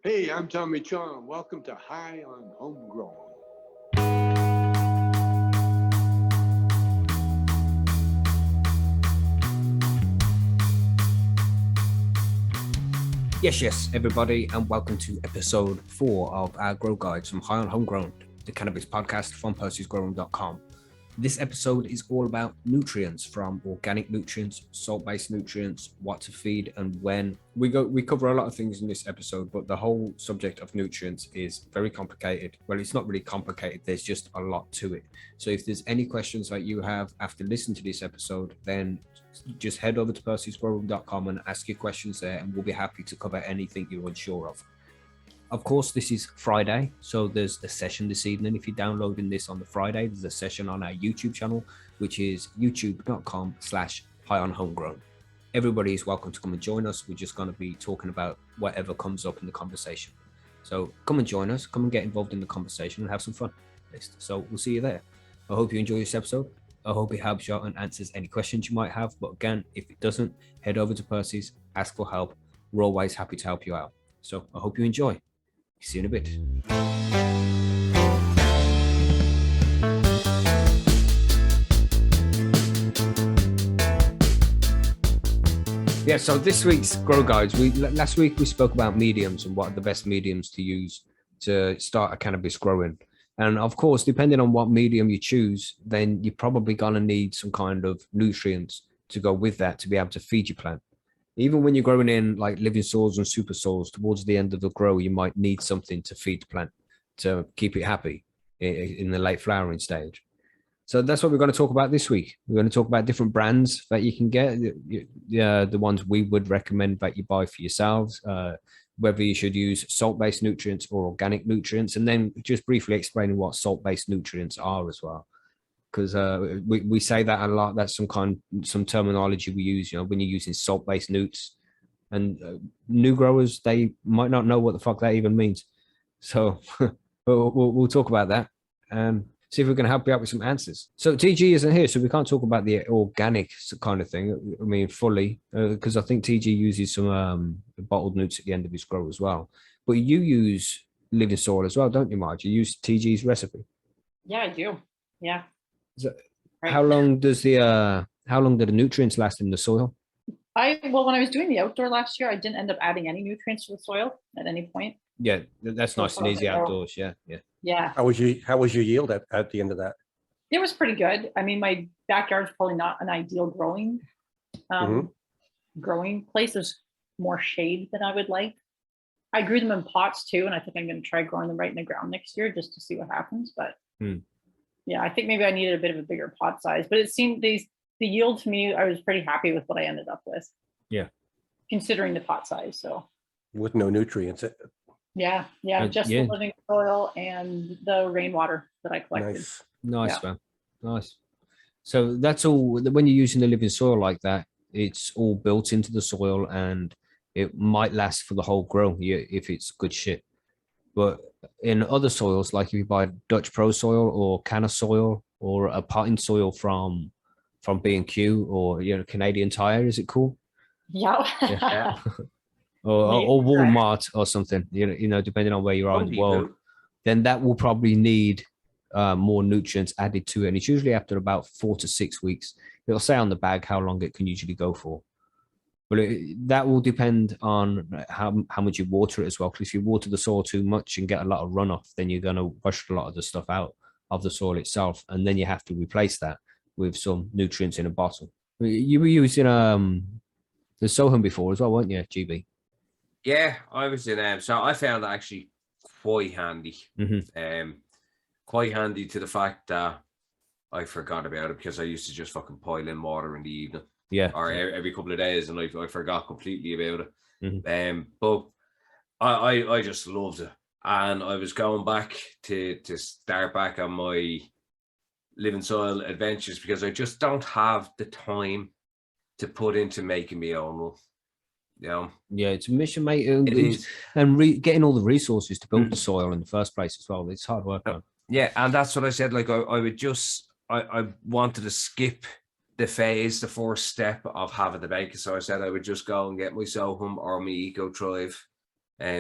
Hey, I'm Tommy Chong. Welcome to High on Homegrown. Yes, everybody, and welcome to episode 4 of our Grow Guides from High on Homegrown, the cannabis podcast from Percy'sGrowing.com. This episode is all about nutrients, from organic nutrients, salt-based nutrients, what to feed and when. We cover a lot of things in this episode, but the whole subject of nutrients is very complicated. Well, it's not really complicated, there's just a lot to it. So if there's any questions that you have after listening to this episode, then just head over to Percy'sGrowing.com and ask your questions there, and we'll be happy to cover anything you're unsure of. Of course, this is Friday, so there's a session this evening. If you're downloading this on the Friday, there's a session on our YouTube channel, which is youtube.com/highonhomegrown. Everybody is welcome to come and join us. We're just going to be talking about whatever comes up in the conversation. So come and join us, come and get involved in the conversation and have some fun. So we'll see you there. I hope you enjoy this episode. I hope it helps you out and answers any questions you might have. But again, if it doesn't, head over to Percy's, ask for help. We're always happy to help you out. So I hope you enjoy. See you in a bit. Yeah, so this week's Grow Guides, last week we spoke about mediums and what are the best mediums to use to start a cannabis growing. And of course, depending on what medium you choose, then you're probably going to need some kind of nutrients to go with that to be able to feed your plant. Even when you're growing in like living soils and super soils, towards the end of the grow, you might need something to feed the plant to keep it happy in the late flowering stage. So that's what we're going to talk about this week. We're going to talk about different brands that you can get, the ones we would recommend that you buy for yourselves, whether you should use salt-based nutrients or organic nutrients, and then just briefly explaining what salt-based nutrients are as well. Because we say that a lot. That's some terminology we use, when you're using salt-based nutes, and new growers, they might not know what the fuck that even means. So we'll talk about that and see if we can help you out with some answers. So TG isn't here, so we can't talk about the organic kind of thing. I mean, fully, because I think TG uses some bottled nutes at the end of his grow as well. But you use living soil as well, don't you, Marge? You use TG's recipe. Yeah, I do. Yeah. So right. How long do the nutrients last in the soil? When I was doing the outdoor last year, I didn't end up adding any nutrients to the soil at any point. Yeah, that's nice and easy outdoors. Yeah. How was your yield at the end of that? It was pretty good. I mean, my backyard's probably not an ideal growing place. There's more shade than I would like. I grew them in pots too, and I think I'm going to try growing them right in the ground next year just to see what happens. But yeah, I think maybe I needed a bit of a bigger pot size. But it seemed the yield to me, I was pretty happy with what I ended up with. Yeah, considering the pot size. So with no nutrients. Yeah, just the living soil and the rainwater that I collected. Nice, man. Nice. So that's all. When you're using the living soil like that, it's all built into the soil, and it might last for the whole grow if it's good shit. But in other soils, like if you buy Dutch Pro soil or Canna soil or a potting soil from B&Q or Canadian Tire, is it cool? Yeah. or Walmart or something, depending on where you are in the world, then that will probably need more nutrients added to it. And it's usually after about 4 to 6 weeks. It'll say on the bag how long it can usually go for. But that will depend on how much you water it as well. Because if you water the soil too much and get a lot of runoff, then you're going to wash a lot of the stuff out of the soil itself. And then you have to replace that with some nutrients in a bottle. You were using the Soham before as well, weren't you, GB? Yeah, I was in. So I found that actually quite handy. Quite handy to the fact that I forgot about it because I used to just fucking pile in water in the evening. Yeah. Or every couple of days, and I forgot completely about it. But I just loved it, and I was going back to start back on my living soil adventures because I just don't have the time to put into making my own one. Yeah, it's a mission, mate. And getting all the resources to build the soil in the first place as well. It's hard work, man. Yeah, and that's what I said. Like I wanted to skip the first step of having the bank. So I said I would just go and get my Soham or my Eco Thrive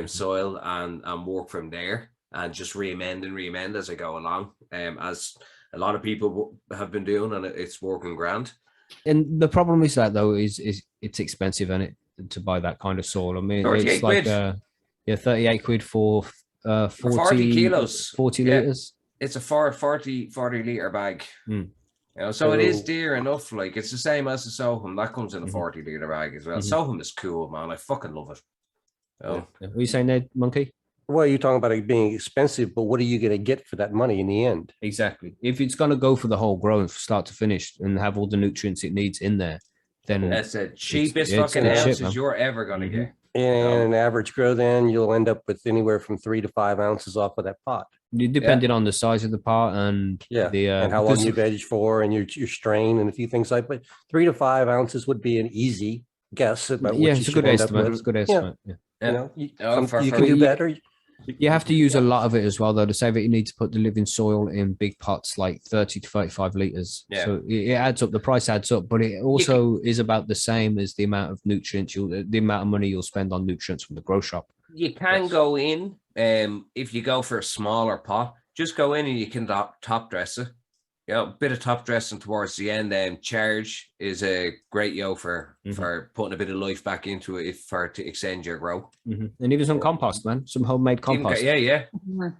soil and work from there and just re-amend as I go along, as a lot of people have been doing, and it's working grand. And the problem is that though is it's expensive, and it to buy that kind of soil. I mean, it's like 38 quid for 40 kilos, 40 liters. It's a 40 liter bag. You know, so it is dear enough. Like, it's the same as the Soham that comes in a 40 liter bag as well. Soham is cool, man. I fucking love it. Oh. What are you saying there, Monkey? Well, you're talking about it being expensive, but what are you going to get for that money in the end? Exactly. If it's going to go for the whole grow from start to finish and have all the nutrients it needs in there, then that's the cheapest fucking ounces you're ever going to get. And an average grow, then you'll end up with anywhere from 3 to 5 ounces off of that pot. Depending on the size of the pot and and how long you veg for and your strain and a few things like. But 3 to 5 ounces would be an easy guess about what you should end up with. It's a good estimate. You know, you can do better. You have to use a lot of it as well, though, to say that you need to put the living soil in big pots, like 30 to 35 liters. So it adds up. The price adds up, but it also is about the same as the amount of nutrients the amount of money you'll spend on nutrients from the grow shop. You can go in, if you go for a smaller pot, just go in and you can top dress it. You know, a bit of top dressing towards the end. Charge is a great for putting a bit of life back into it to extend your grow. And even some compost, man, some homemade compost. And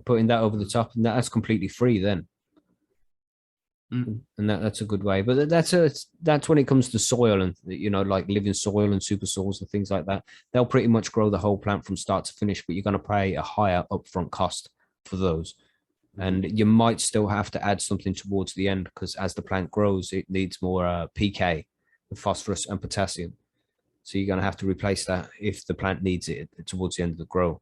putting that over the top, and that's completely free then. And that's a good way. But that's when it comes to soil and, you know, like living soil and super soils and things like that. They'll pretty much grow the whole plant from start to finish, but you're going to pay a higher upfront cost for those. And you might still have to add something towards the end, because as the plant grows, it needs more PK, phosphorus and potassium. So you're going to have to replace that if the plant needs it towards the end of the grow.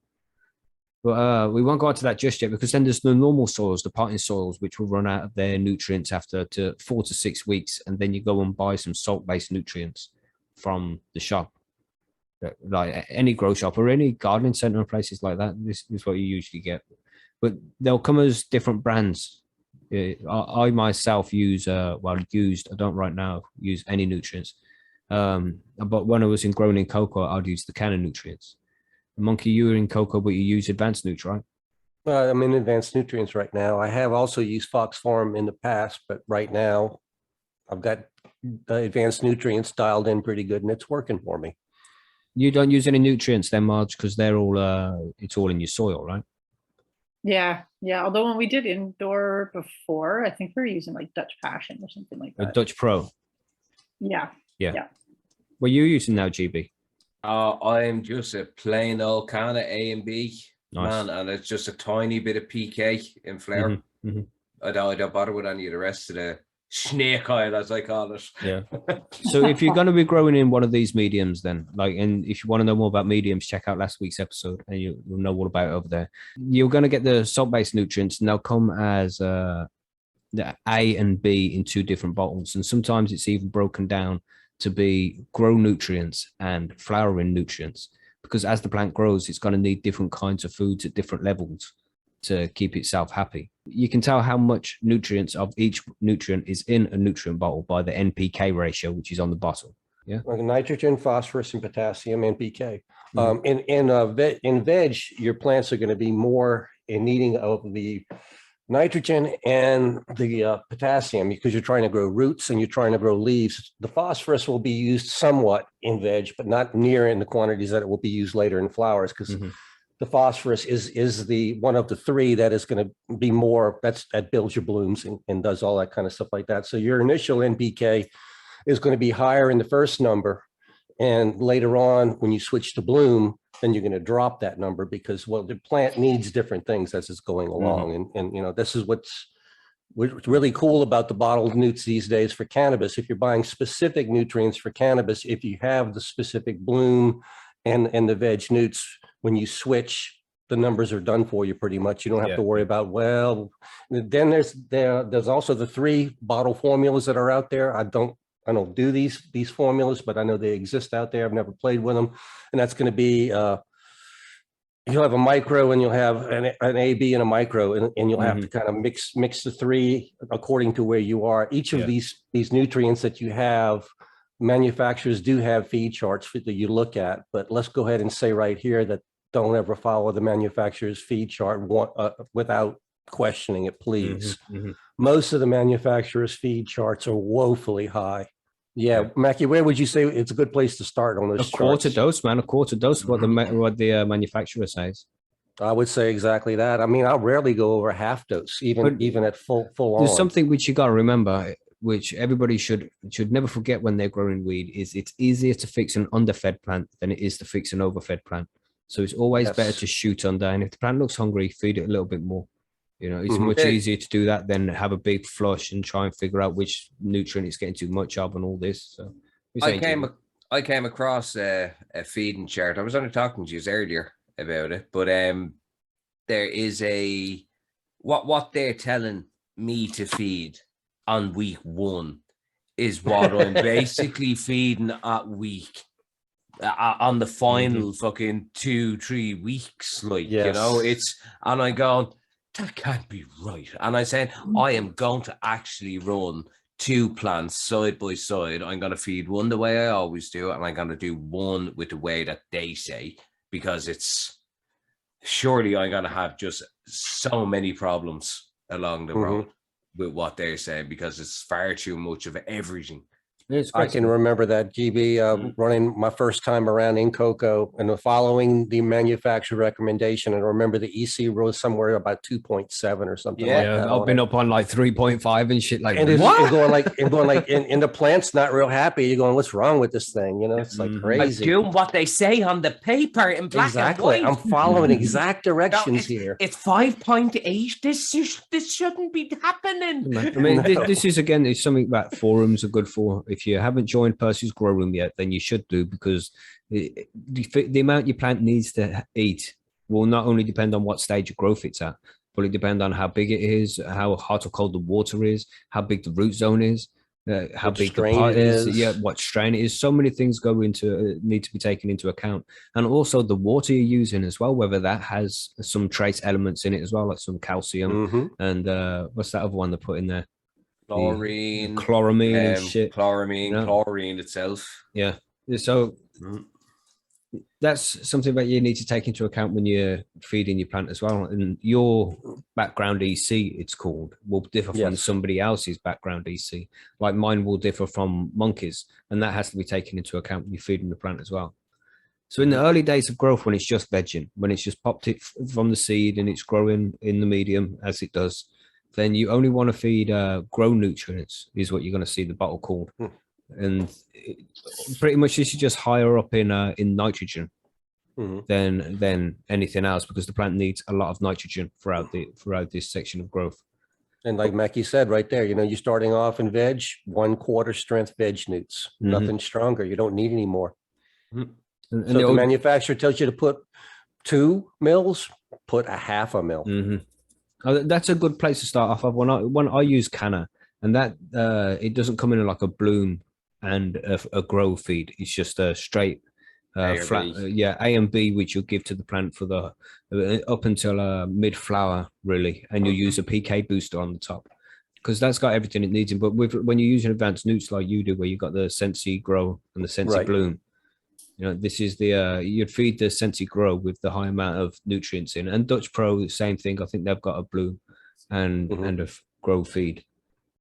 But we won't go into that just yet, because then there's the normal soils, the potting soils, which will run out of their nutrients after 4 to 6 weeks. And then you go and buy some salt-based nutrients from the shop, like any grow shop or any gardening center and places like that. This is what you usually get. But they'll come as different brands. I myself use, I don't right now use any nutrients. But when I was growing in cocoa, I'd use the can of nutrients. Monkey, you were in cocoa, but you use advanced nutrients, right? Well, I'm in advanced nutrients right now. I have also used Fox Farm in the past, but right now I've got advanced nutrients dialed in pretty good, and it's working for me. You don't use any nutrients then, Marge, because they're all it's all in your soil, right? Yeah. Although when we did indoor before, I think we were using like Dutch Passion or something like that. A Dutch Pro. Yeah. What are you using now, GB? I'm just a plain old can of A and B, man, and it's just a tiny bit of PK in flour. I don't bother with any of the rest of the snake oil, as I call it. Yeah. So if you're going to be growing in one of these mediums, then and if you want to know more about mediums, check out last week's episode, and you'll know all about it over there. You're going to get the salt-based nutrients, and they'll come as the A and B in 2 different bottles, and sometimes it's even broken down to be grow nutrients and flowering nutrients, because as the plant grows, it's going to need different kinds of foods at different levels to keep itself happy. You can tell how much nutrients of each nutrient is in a nutrient bottle by the NPK ratio, which is on the bottle. Yeah, like nitrogen, phosphorus, and potassium, NPK. In veg, your plants are going to be more in needing of the nitrogen and the potassium, because you're trying to grow roots and you're trying to grow leaves. The phosphorus will be used somewhat in veg, but not near in the quantities that it will be used later in flowers, because the phosphorus is the one of the 3 that is going to be more, that builds your blooms and does all that kind of stuff like that. So your initial NPK is going to be higher in the first number, and later on when you switch to bloom, then you're going to drop that number, because the plant needs different things as it's going along. And you know, this is what's really cool about the bottled nutes these days for cannabis. If you're buying specific nutrients for cannabis, if you have the specific bloom and the veg nutes, when you switch, the numbers are done for you pretty much. You don't have to worry about, then there's also the 3 bottle formulas that are out there. I don't do these formulas, but I know they exist out there. I've never played with them. And that's going to be, you'll have a micro and you'll have an AB and a micro, and you'll have to kind of mix the 3 according to where you are. Each of these nutrients that you have, manufacturers do have feed charts that you look at, but let's go ahead and say right here that don't ever follow the manufacturer's feed chart without questioning it, please. Most of the manufacturer's feed charts are woefully high. Yeah, Mackie, where would you say it's a good place to start on those A quarter dose, man. A quarter dose. What the manufacturer says. I would say exactly that. I mean, I'll rarely go over half dose, even at full There's on. something which you got to remember, which everybody should never forget when they're growing weed, is it's easier to fix an underfed plant than it is to fix an overfed plant. So it's always better to shoot under. And if the plant looks hungry, feed it a little bit more. You know, it's much easier to do that than have a big flush and try and figure out which nutrient it's getting too much of and all this. So I came across a feeding chart. I was only talking to you earlier about it, but there is what they're telling me to feed on week 1 is what I'm basically feeding at week on the final fucking 2-3 weeks, like you know, it's, and I go, that can't be right. And I said, I am going to actually run 2 plants side by side. I'm going to feed one the way I always do, and I'm going to do one with the way that they say, because it's surely I'm going to have just so many problems along the road with what they're saying, because it's far too much of everything. I can remember that, GB, running my first time around in cocoa and following the manufacturer recommendation. And I remember the EC rose somewhere about 2.7 or something like that. I've been up on like 3.5 and shit like and that. And going like, and the plant's not real happy. You're going, what's wrong with this thing? You know, it's like crazy. I'm doing what they say on the paper in black and white. I'm following exact directions here. It's 5.8. This shouldn't be happening. I mean, this is again, it's something that forums are good for. If you haven't joined Percy's Grow Room yet, then you should do, because the amount your plant needs to eat will not only depend on what stage of growth it's at, but it depends on how big it is, how hot or cold the water is, how big the root zone is, how big the pot is, what strain it is. So many things go into need to be taken into account, and also the water you're using as well, whether that has some trace elements in it as well, like some calcium and what's that other one they put in there? Chloramine and shit. Chlorine itself. Yeah. So that's something that you need to take into account when you're feeding your plant as well. And your background EC, it's called, will differ from somebody else's background EC. Like mine will differ from Monkey's, and that has to be taken into account when you're feeding the plant as well. So in the early days of growth, when it's just vegging, when it's just popped it from the seed and it's growing in the medium as it does, then you only want to feed grow nutrients, is what you're going to see the bottle called. And pretty much this is just higher up in nitrogen than anything else, because the plant needs a lot of nitrogen throughout this section of growth. And like Mackie said right there, you know, you're starting off in veg, 1/4 strength veg newts, nothing stronger. You don't need any more. So if the manufacturer tells you to put 2 mils, put a 1/2 mil. That's a good place to start off of. When I use Canna, and that it doesn't come in like a bloom and a grow feed. It's just a straight flat, A and B, which you'll give to the plant for the up until mid flower really, and you'll use a PK booster on the top, because that's got everything it needs. But when you're using advanced newts like you do, where you got the Sensi grow and the Sensi bloom, you know, this is the you'd feed the Sensi grow with the high amount of nutrients in. And Dutch Pro, same thing. I think they've got a bloom and a grow feed,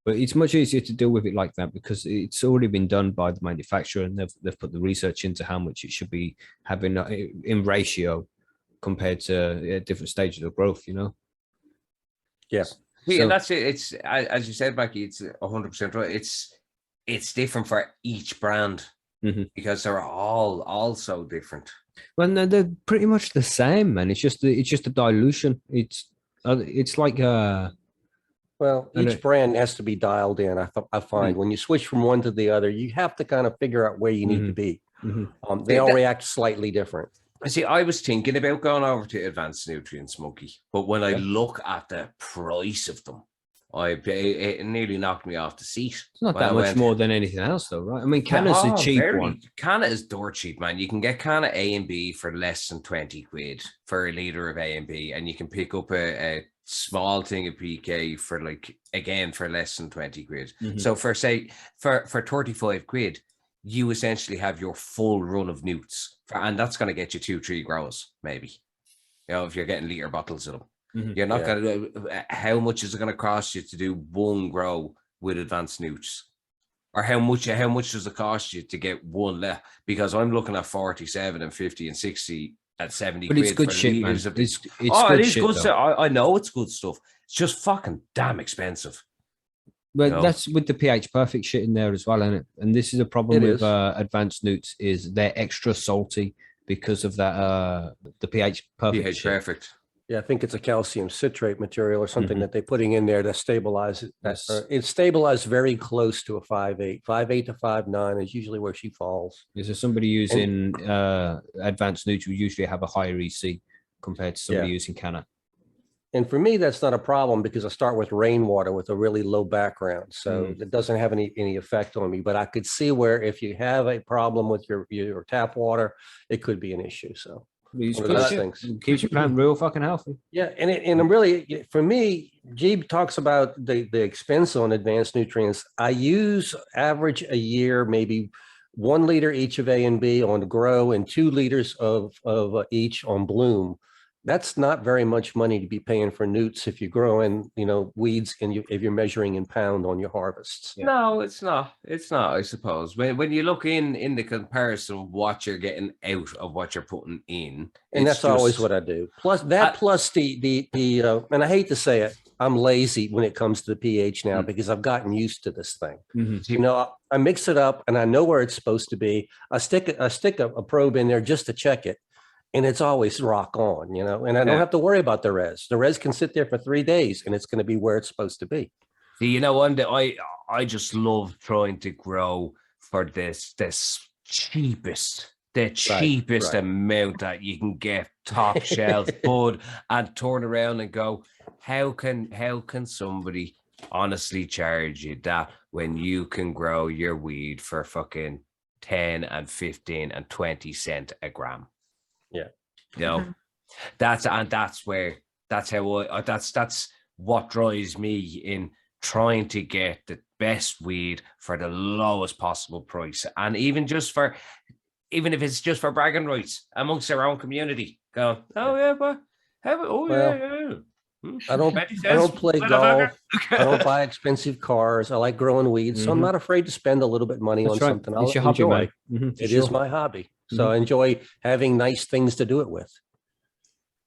but it's much easier to deal with it like that, because it's already been done by the manufacturer, and they've put the research into how much it should be having in ratio compared to different stages of growth, you know. Yes. Yeah, that's it. It's as you said, Becky, it's 100% right. It's different for each brand. Because they're all so different. Well, no, they're pretty much the same, man. It's just a dilution. It's like well, each brand has to be dialed in. I find when you switch from one to the other, you have to kind of figure out where you need to be. They all react slightly different. I see. I was thinking about going over to Advanced Nutrients, Smokey, but when I look at the price of them, it nearly knocked me off the seat. It's not that much more than anything else, though, right? I mean, Canna's a cheap one. Canna is dirt cheap, man. You can get Canna A and B for less than 20 quid for a liter of A and B, and you can pick up a small thing of PK for for less than 20 quid. So for 35 quid, you essentially have your full run of newts, and that's going to get you 2-3 grows, maybe. You know, if you're getting liter bottles of them, you're not going to. How much is it going to cost you to do one grow with advanced newts? Or how much does it cost you to get one left? Because I'm looking at 47 and 50 and 60 at 70 But it's quid good for shit, man. liters of It's oh, good it is shit, good though. stuff. I know it's good stuff. It's just fucking damn expensive. But No. that's with the pH perfect shit in there as well, isn't it? And this is a problem It with is. advanced newts is they're extra salty because of that the pH perfect pH shit. perfect. Yeah, I think it's a calcium citrate material or something that they're putting in there to stabilize it. Yes. It's stabilized very close to a 5.8. 5.8 to 5.9 is usually where she falls. Is there somebody using advanced newts will usually have a higher EC compared to somebody using Canna? And for me, that's not a problem because I start with rainwater with a really low background. So it doesn't have any effect on me. But I could see where if you have a problem with your tap water, it could be an issue. So It's one of good those shit. things. It keeps your plant real fucking healthy. Yeah, and really, for me, Jeeb talks about the expense on advanced nutrients. I use average a year, maybe 1 liter each of A and B on grow and 2 liters of each on bloom. That's not very much money to be paying for newts if you're growing, weeds and if you're measuring in pound on your harvests. Yeah. No, it's not. It's not, I suppose. When you look in the comparison of what you're getting out of what you're putting in. And that's always what I do. Plus plus the and I hate to say it, I'm lazy when it comes to the pH now because I've gotten used to this thing. I mix it up and I know where it's supposed to be. I stick a probe in there just to check it. And it's always rock on, and I don't have to worry about the res. The res can sit there for 3 days and it's going to be where it's supposed to be. See, one day I just love trying to grow for this cheapest amount that you can get top shelf bud and turn around and go, how can somebody honestly charge you that when you can grow your weed for fucking 10 and 15 and 20 cent a gram? Yeah. That's what drives me in trying to get the best weed for the lowest possible price. And even if it's just for bragging rights amongst our own community, go, I don't play golf. I don't buy expensive cars. I like growing weeds. So I'm not afraid to spend a little bit of money on something I'll enjoy. It is my hobby. So I enjoy having nice things to do it with.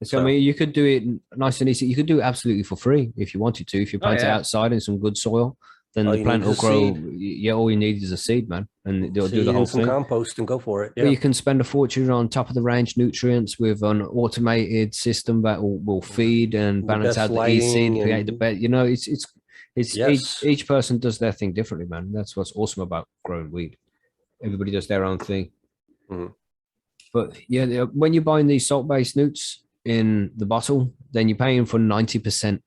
So, I mean, you could do it nice and easy. You could do it absolutely for free if you wanted to. If you plant it outside in some good soil, then the plant will grow. Yeah, all you need is a seed, man, and they'll do the whole thing. Compost and go for it. Yeah. But you can spend a fortune on top of the range nutrients with an automated system that will feed and balance out the EC. Each person does their thing differently, man. That's what's awesome about growing weed. Everybody does their own thing. But yeah, when you're buying these salt-based newts in the bottle, then you're paying for 90%,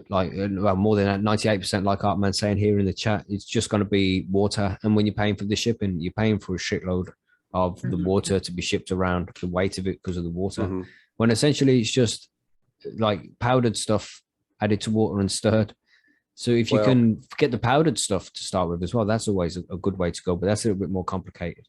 more than that, 98%, like Artman's saying here in the chat. It's just going to be water. And when you're paying for the shipping, you're paying for a shitload of the water to be shipped around, the weight of it because of the water. When essentially it's just like powdered stuff added to water and stirred. So if you can get the powdered stuff to start with as well, that's always a good way to go. But that's a little bit more complicated.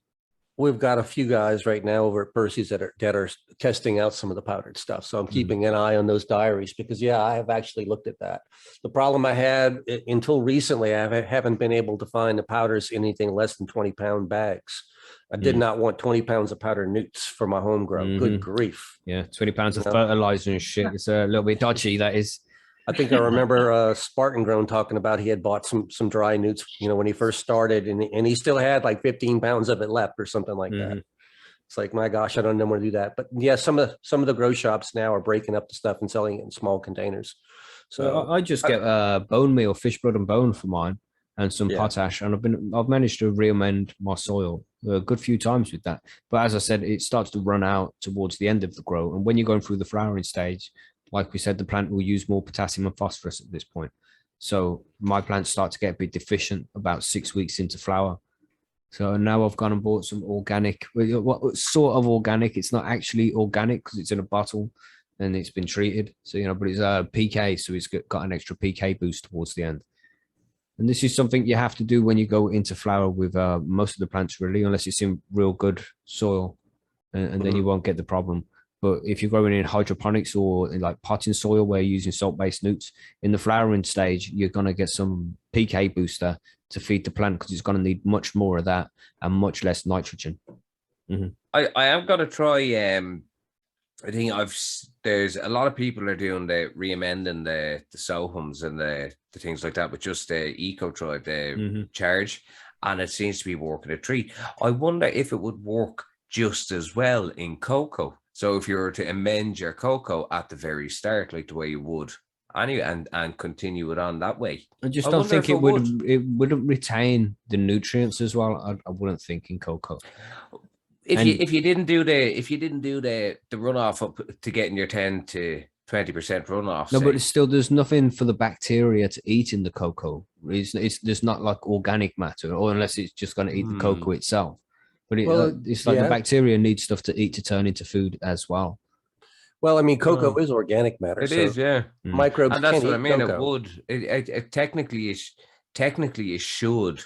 We've got a few guys right now over at Percy's that are testing out some of the powdered stuff. So I'm keeping an eye on those diaries because, I have actually looked at that. The problem I had until recently, I haven't been able to find the powders in anything less than 20-pound bags. I did not want 20 pounds of powdered newts for my home grow. Good grief. Yeah, 20 pounds of fertilizer and shit. It's a little bit dodgy, that is. I think I remember Spartan Grown talking about he had bought some dry newts, when he first started, and he still had like 15 pounds of it left or something like that. It's like, my gosh, I don't know how to do that. But yeah, some of the grow shops now are breaking up the stuff and selling it in small containers. So I just get bone meal, fish blood and bone for mine, and some potash, and I've managed to re-amend my soil a good few times with that. But as I said, it starts to run out towards the end of the grow, and when you're going through the flowering stage, like we said, the plant will use more potassium and phosphorus at this point. So my plants start to get a bit deficient about 6 weeks into flower. So now I've gone and bought some organic, what sort of organic. It's not actually organic because it's in a bottle and it's been treated. So, but it's PK. So it's got an extra PK boost towards the end. And this is something you have to do when you go into flower with most of the plants, really, unless it's in real good soil, and then you won't get the problem. But if you're growing in hydroponics or in like potting soil where you're using salt-based nutes, in the flowering stage, you're going to get some PK booster to feed the plant because it's going to need much more of that and much less nitrogen. I am going to try. I think there's a lot of people are doing the re-amending the Sohums and the things like that with just the Eco Tribe, the charge, and it seems to be working a treat. I wonder if it would work just as well in cocoa. So if you were to amend your cocoa at the very start, like the way you would anyway, and continue it on that way. I just don't think it wouldn't retain the nutrients as well. I wouldn't think in cocoa. If you didn't do the runoff up to getting your 10 to 20% runoff. No, but it's still, there's nothing for the bacteria to eat in the cocoa. There's not like organic matter, or unless it's just going to eat the cocoa itself. But it's like the bacteria need stuff to eat to turn into food as well. Well, I mean, cocoa is organic matter. It is, yeah. Microbes, and that's what I mean. Cocoa. It would. It technically it should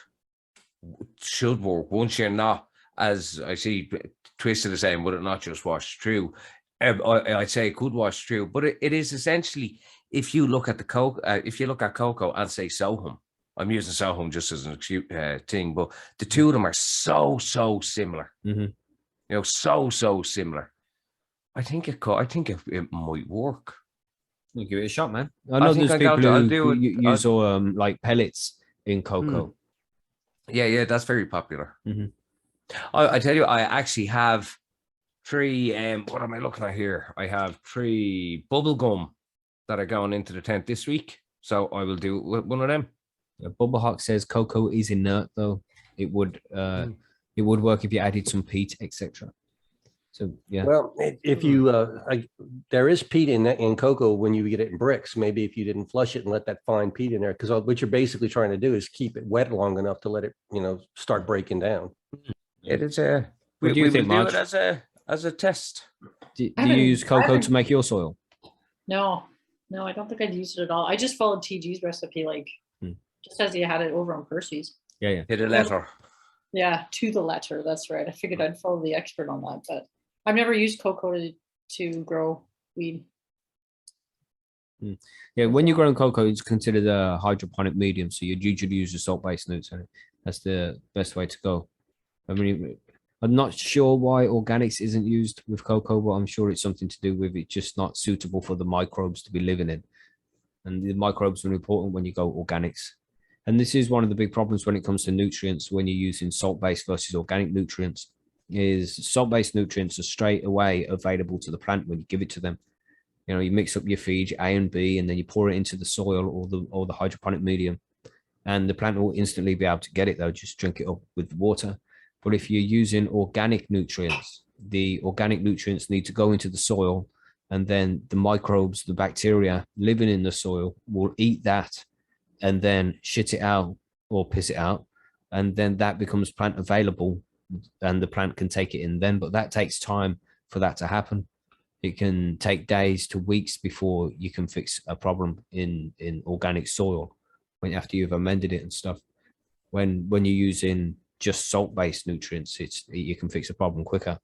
work once you're not, as I see Twisted is saying, would it not just wash through? I'd say it could wash through, but it is essentially, if you look at the cocoa, if you look at cocoa and say Sohum, I'm using Sohum just as an excuse thing, but the two of them are so similar. You know, so similar. I think it might work. I'll give it a shot, man. I know there's people who use like pellets in cocoa. Yeah, that's very popular. I tell you, I actually have 3. What am I looking at here? I have 3 bubble gum that are going into the tent this week, so I will do one of them. Bubble Hawk says cocoa is inert, though. It would work if you added some peat, etc. So yeah. Well, if you there is peat in cocoa when you get it in bricks. Maybe if you didn't flush it and let that fine peat in there, because what you're basically trying to do is keep it wet long enough to let it, start breaking down. It is a. We will do it as a test. Do you use cocoa to make your soil? No, I don't think I'd use it at all. I just followed TG's recipe, just as he had it over on Percy's. Yeah. Hit a letter. Yeah, to the letter. That's right. I figured I'd follow the expert on that, but I've never used cocoa to grow weed. Yeah, when you're growing cocoa, it's considered a hydroponic medium, so you'd usually use the salt-based nutes. That's the best way to go. I mean, I'm not sure why organics isn't used with cocoa, but I'm sure it's something to do with it just not suitable for the microbes to be living in. And the microbes are important when you go organics. And this is one of the big problems when it comes to nutrients when you're using salt-based versus organic nutrients, is salt-based nutrients are straight away available to the plant when you give it to them. You mix up your feed, A and B, and then you pour it into the soil or the hydroponic medium, and the plant will instantly be able to get it. They'll just drink it up with water. But if you're using organic nutrients, the organic nutrients need to go into the soil, and then the microbes, the bacteria living in the soil will eat that and then shit it out or piss it out. And then that becomes plant available and the plant can take it in then. But that takes time for that to happen. It can take days to weeks before you can fix a problem in organic soil after you've amended it and stuff. When you're using just salt-based nutrients, you can fix a problem quicker.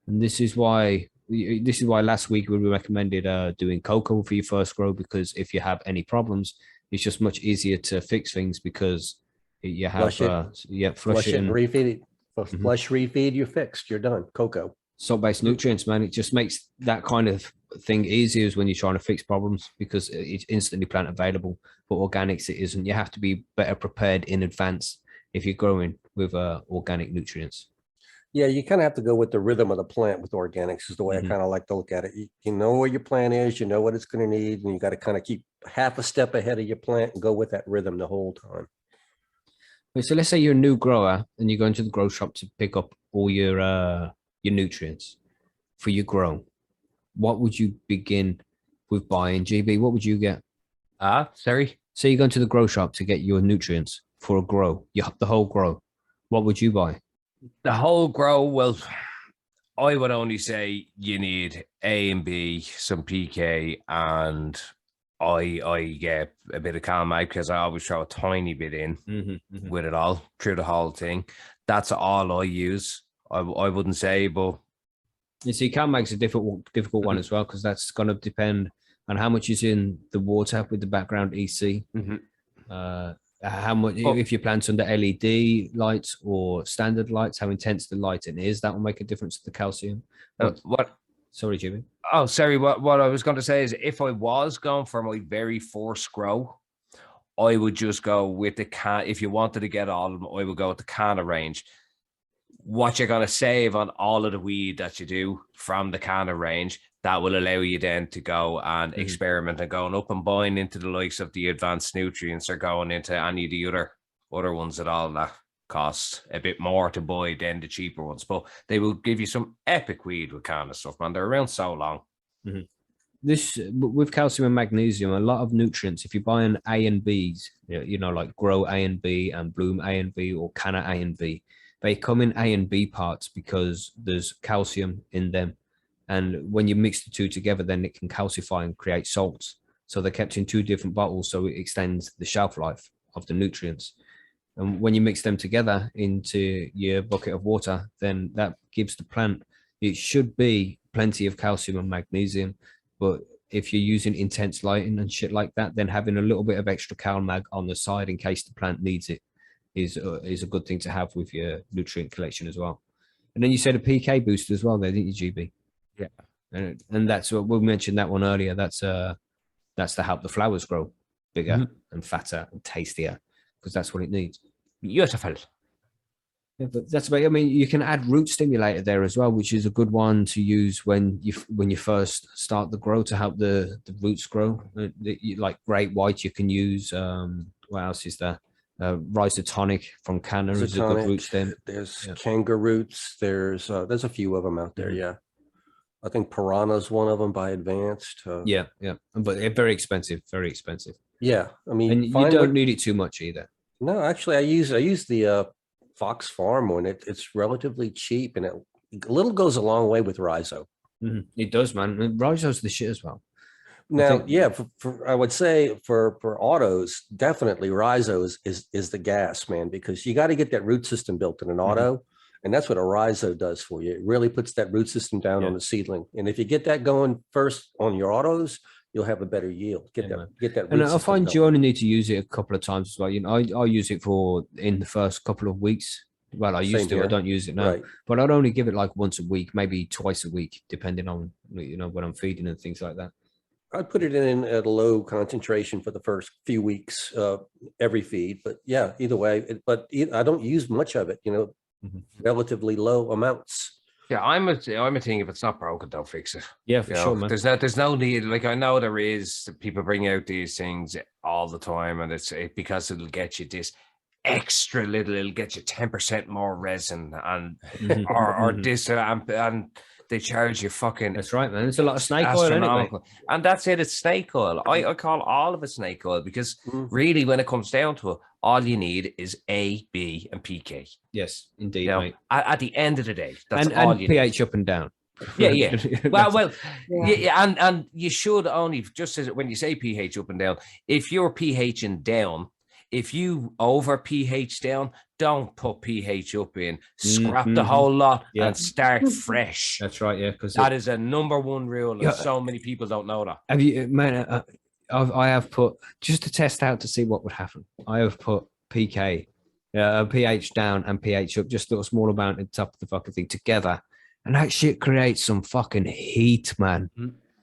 And this is why last week we recommended doing cocoa for your first grow, because if you have any problems, it's just much easier to fix things because you have flush it and refeed it. Flush, refeed, you're fixed. You're done. Cocoa. Salt-based nutrients, man, it just makes that kind of thing easier when you're trying to fix problems because it's instantly plant available. But organics, it isn't. You have to be better prepared in advance if you're growing with organic nutrients. Yeah, you kind of have to go with the rhythm of the plant with organics is the way I kind of like to look at it. You know where your plant is, you know what it's going to need, and you got to kind of keep half a step ahead of your plant and go with that rhythm the whole time. So let's say you're a new grower and you go into the grow shop to pick up all your nutrients for your grow. What would you begin with buying, GB? What would you get? Sorry. So you go into the grow shop to get your nutrients for a grow, the whole grow. What would you buy? The whole grow, well, I would only say you need A and B, some PK, and I get a bit of CalMag because I always throw a tiny bit in with it all through the whole thing. That's all I use. I wouldn't say, but you see, CalMag's a difficult one as well, because that's going to depend on how much is in the water with the background EC. How much, if you plant under LED lights or standard lights, how intense the lighting is, that will make a difference to the calcium. What? Sorry, Jimmy. Oh, sorry. What I was going to say is, if I was going for my very first grow, I would just go with the can. If you wanted to get all of them, I would go with the Canna range. What you're going to save on all of the weed that you do from the Canna range, that will allow you then to go and experiment and going up and buying into the likes of the advanced nutrients, or going into any of the other ones at all that cost a bit more to buy than the cheaper ones. But they will give you some epic weed with Canna stuff, man. They're around so long. This, with calcium and magnesium, a lot of nutrients, if you buy an A and Bs, you know, like Grow A and B and Bloom A and B or Canna A and B, they come in A and B parts because there's calcium in them. And when you mix the two together, then it can calcify and create salts. So they're kept in two different bottles, so it extends the shelf life of the nutrients. And when you mix them together into your bucket of water, then that gives the plant, it should be plenty of calcium and magnesium. But if you're using intense lighting and shit like that, then having a little bit of extra CalMag on the side in case the plant needs it is a good thing to have with your nutrient collection as well. And then you said a PK boost as well there, didn't you, GB? Yeah. And that's what we mentioned that one earlier. That's to help the flowers grow bigger and fatter and tastier, because that's what it needs. Beautiful. Yeah, but that's about. I mean, you can add root stimulator there as well, which is a good one to use when you first start the grow to help the roots grow. Like Great White, you can use. What else is there? Rhizotonic from Canna is a good root stem. There's kangaroo roots. There's a few of them out there. Yeah, I think Piranha's one of them by Advanced. Yeah, but they're very expensive. Very expensive. Yeah, I mean, and you don't need it too much either. No, actually, I use the Fox Farm one. It's relatively cheap, and it little goes a long way with Rhizo. It does, man. Rhizo's the shit as well. Now, I would say for autos, definitely Rhizo is the gas, man, because you got to get that root system built in an auto, and that's what a Rhizo does for you. It really puts that root system down on the seedling, and if you get that going first on your autos, you'll have a better yield. Get that. And I find you only need to use it a couple of times as well. You know, I use it in the first couple of weeks. Well, I used to. I don't use it now, but I'd only give it like once a week, maybe twice a week, depending on when I'm feeding and things like that. I'd put it in at a low concentration for the first few weeks every feed, but yeah, either way. But I don't use much of it. Relatively low amounts. Yeah, I'm a thing. If it's not broken, don't fix it. Yeah, for sure, man. There's no need. Like, I know there is. People bring out these things all the time, and it's because it'll get you this extra little. It'll get you 10% more resin, and or this and they charge you fucking. That's right, man. It's a lot of snake oil, anyway. And that's it. It's snake oil. I call all of it snake oil because really, when it comes down to it, all you need is A, B, and PK. Yes, indeed, mate. At the end of the day, that's and all you pH need. Up and down. Yeah. Well, and you should only, just as when you say pH up and down, if you're pHing down, if you over pH down, don't put pH up in. Scrap the whole lot and start fresh. That's right, yeah. Because that is a number one rule, and so many people don't know that. Have you, man? I have put, just to test out to see what would happen. I have put pH down and pH up, just a little small amount at the top of the fucking thing together, and that shit creates some fucking heat, man.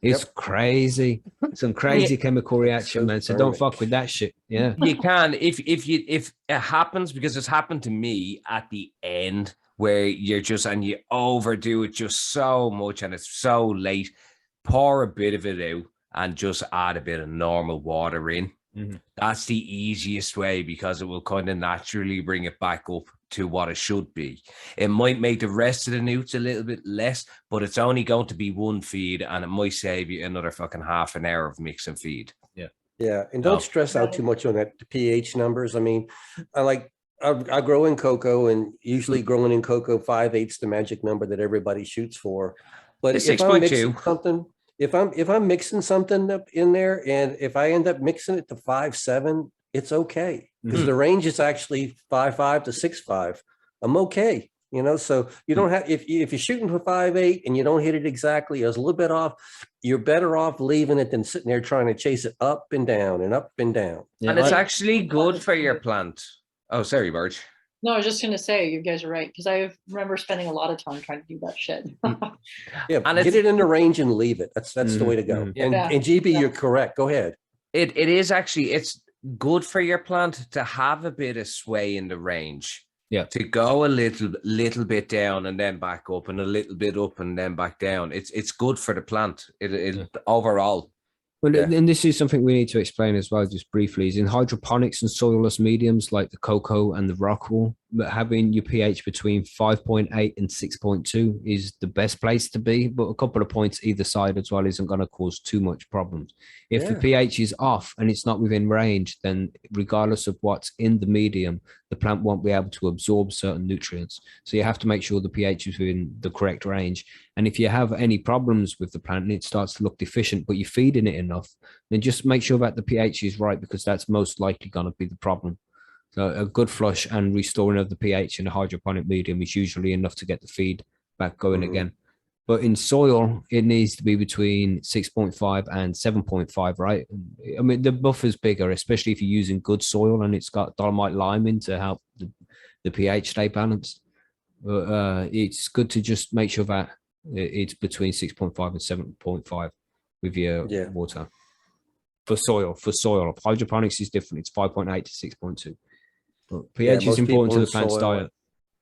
It's crazy. Some crazy chemical reaction, man. So don't fuck with that shit. Yeah. You can if it happens, because it's happened to me at the end where you're just and you overdo it just so much and it's so late. Pour a bit of it out and just add a bit of normal water in. That's the easiest way, because it will kind of naturally bring it back up to what it should be. It might make the rest of the newts a little bit less, but it's only going to be one feed, and it might save you another fucking half an hour of mix and feed. Yeah, and don't stress out too much on the pH numbers. I mean, I grow in cocoa, and usually growing in cocoa, 5/8's the magic number that everybody shoots for. But it's if I'm mixing something, if I'm mixing something up in there, and if I end up mixing it to 5.7, it's okay, because the range is actually 5.5 to 6.5. I'm okay. You know, so you don't have, if you're shooting for 5.8 and you don't hit it exactly, it's a little bit off, you're better off leaving it than sitting there trying to chase it up and down and up and down. Yeah, And it's actually good for your plant. Oh, sorry, Barge. No, I was just going to say, you guys are right, because I remember spending a lot of time trying to do that shit. Yeah, And get it in the range and leave it. That's the way to go. Mhm. And, Yeah. and GB, you're correct. Go ahead. It is actually, it's good for your plant to have a bit of sway in the range. Yeah. To go a little bit down and then back up, and a little bit up and then back down. It's good for the plant. It overall. Well, Yeah. and this is something we need to explain as well, just briefly, is in hydroponics and soilless mediums like the coco and the rockwool, but having your pH between 5.8 and 6.2 is the best place to be, but a couple of points either side as well isn't going to cause too much problems. If the pH is off and it's not within range, then regardless of what's in the medium, the plant won't be able to absorb certain nutrients. So you have to make sure the pH is within the correct range. And if you have any problems with the plant and it starts to look deficient, but you're feeding it enough, then just make sure that the pH is right, because that's most likely going to be the problem. So a good flush and restoring of the pH in a hydroponic medium is usually enough to get the feed back going again. But in soil, it needs to be between 6.5 and 7.5, right? I mean, the buffer's bigger, especially if you're using good soil and it's got dolomite lime in to help the pH stay balanced. It's good to just make sure that it's between 6.5 and 7.5 with your water. For soil. Hydroponics is different. It's 5.8 to 6.2. But pH is important to the plant's diet.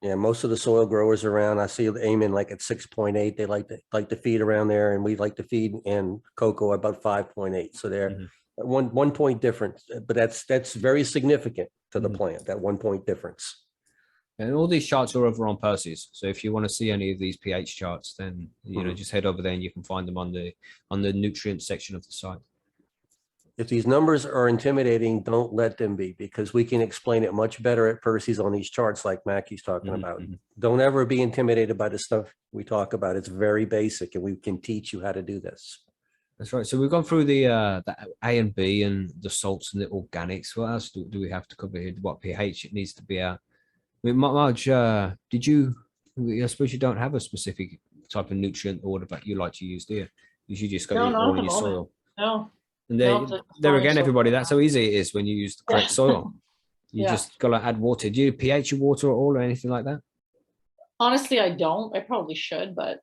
Yeah, most of the soil growers around, I see aiming like at 6.8. They like to feed around there, and we like to feed in cocoa about 5.8. So they're one point difference, but that's very significant to the plant, that 1 point difference. And all these charts are over on Percy's. So if you want to see any of these pH charts, then just head over there and you can find them on the nutrient section of the site. If these numbers are intimidating, don't let them be, because we can explain it much better at Percy's on these charts like Mackie's talking about. Don't ever be intimidated by the stuff we talk about. It's very basic, and we can teach you how to do this. That's right. So we've gone through the A and B and the salts and the organics. What else do we have to cover here? What pH it needs to be at? I mean, Marge, I suppose you don't have a specific type of nutrient order that you like to use, do you? You should just go all in your soil. No. And there again, everybody, that's how easy it is when you use the correct soil. You just got to add water. Do you pH your water at all or anything like that? Honestly, I don't. I probably should, but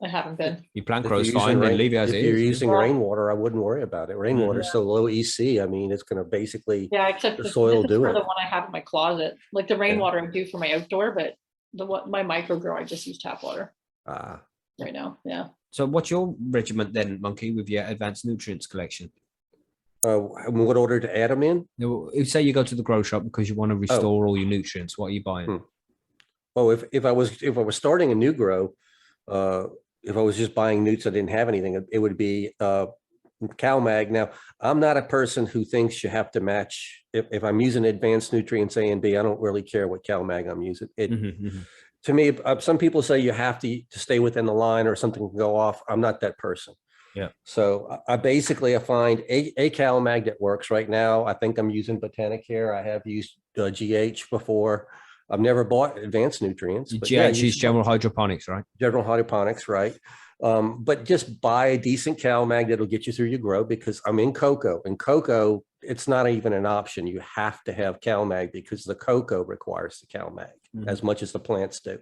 I haven't been. Your plant grows fine, then leave it as it is. If you're using rainwater, I wouldn't worry about it. Rainwater is so low EC. I mean, it's going to basically except the soil do it. The one I have in my closet, like the rainwater I do for my outdoor, but my micro grow, I just use tap water right now. Yeah. So what's your regiment then, Monkey, with your advanced nutrients collection? What order to add them in? If say you go to the grow shop because you want to restore all your nutrients, what are you buying? Well, if I was starting a new grow, if I was just buying newts, I didn't have anything, it would be CalMag. Now, I'm not a person who thinks you have to match. If I'm using advanced nutrients A and B, I don't really care what CalMag I'm using. To me, some people say you have to stay within the line or something can go off. I'm not that person. Yeah. So I find a CalMag that works right now. I think I'm using Botanicare. I have used GH before. I've never bought advanced nutrients. But GH is general hydroponics, right? General hydroponics, right? But just buy a decent CalMag that'll get you through your grow, because I'm in cocoa. In cocoa, it's not even an option. You have to have CalMag because the cocoa requires the CalMag as much as the plants do.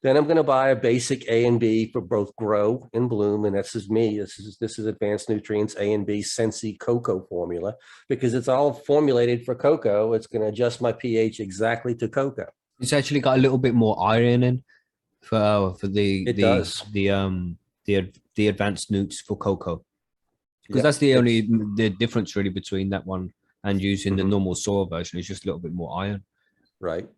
Then I'm going to buy a basic A and B for both grow and bloom, and this is me. This is advanced nutrients A and B Sensi cocoa formula, because it's all formulated for cocoa. It's going to adjust my pH exactly to cocoa. It's actually got a little bit more iron in for the advanced newts for cocoa, because that's the difference really between that one and using the normal soil version. Is just a little bit more iron, right?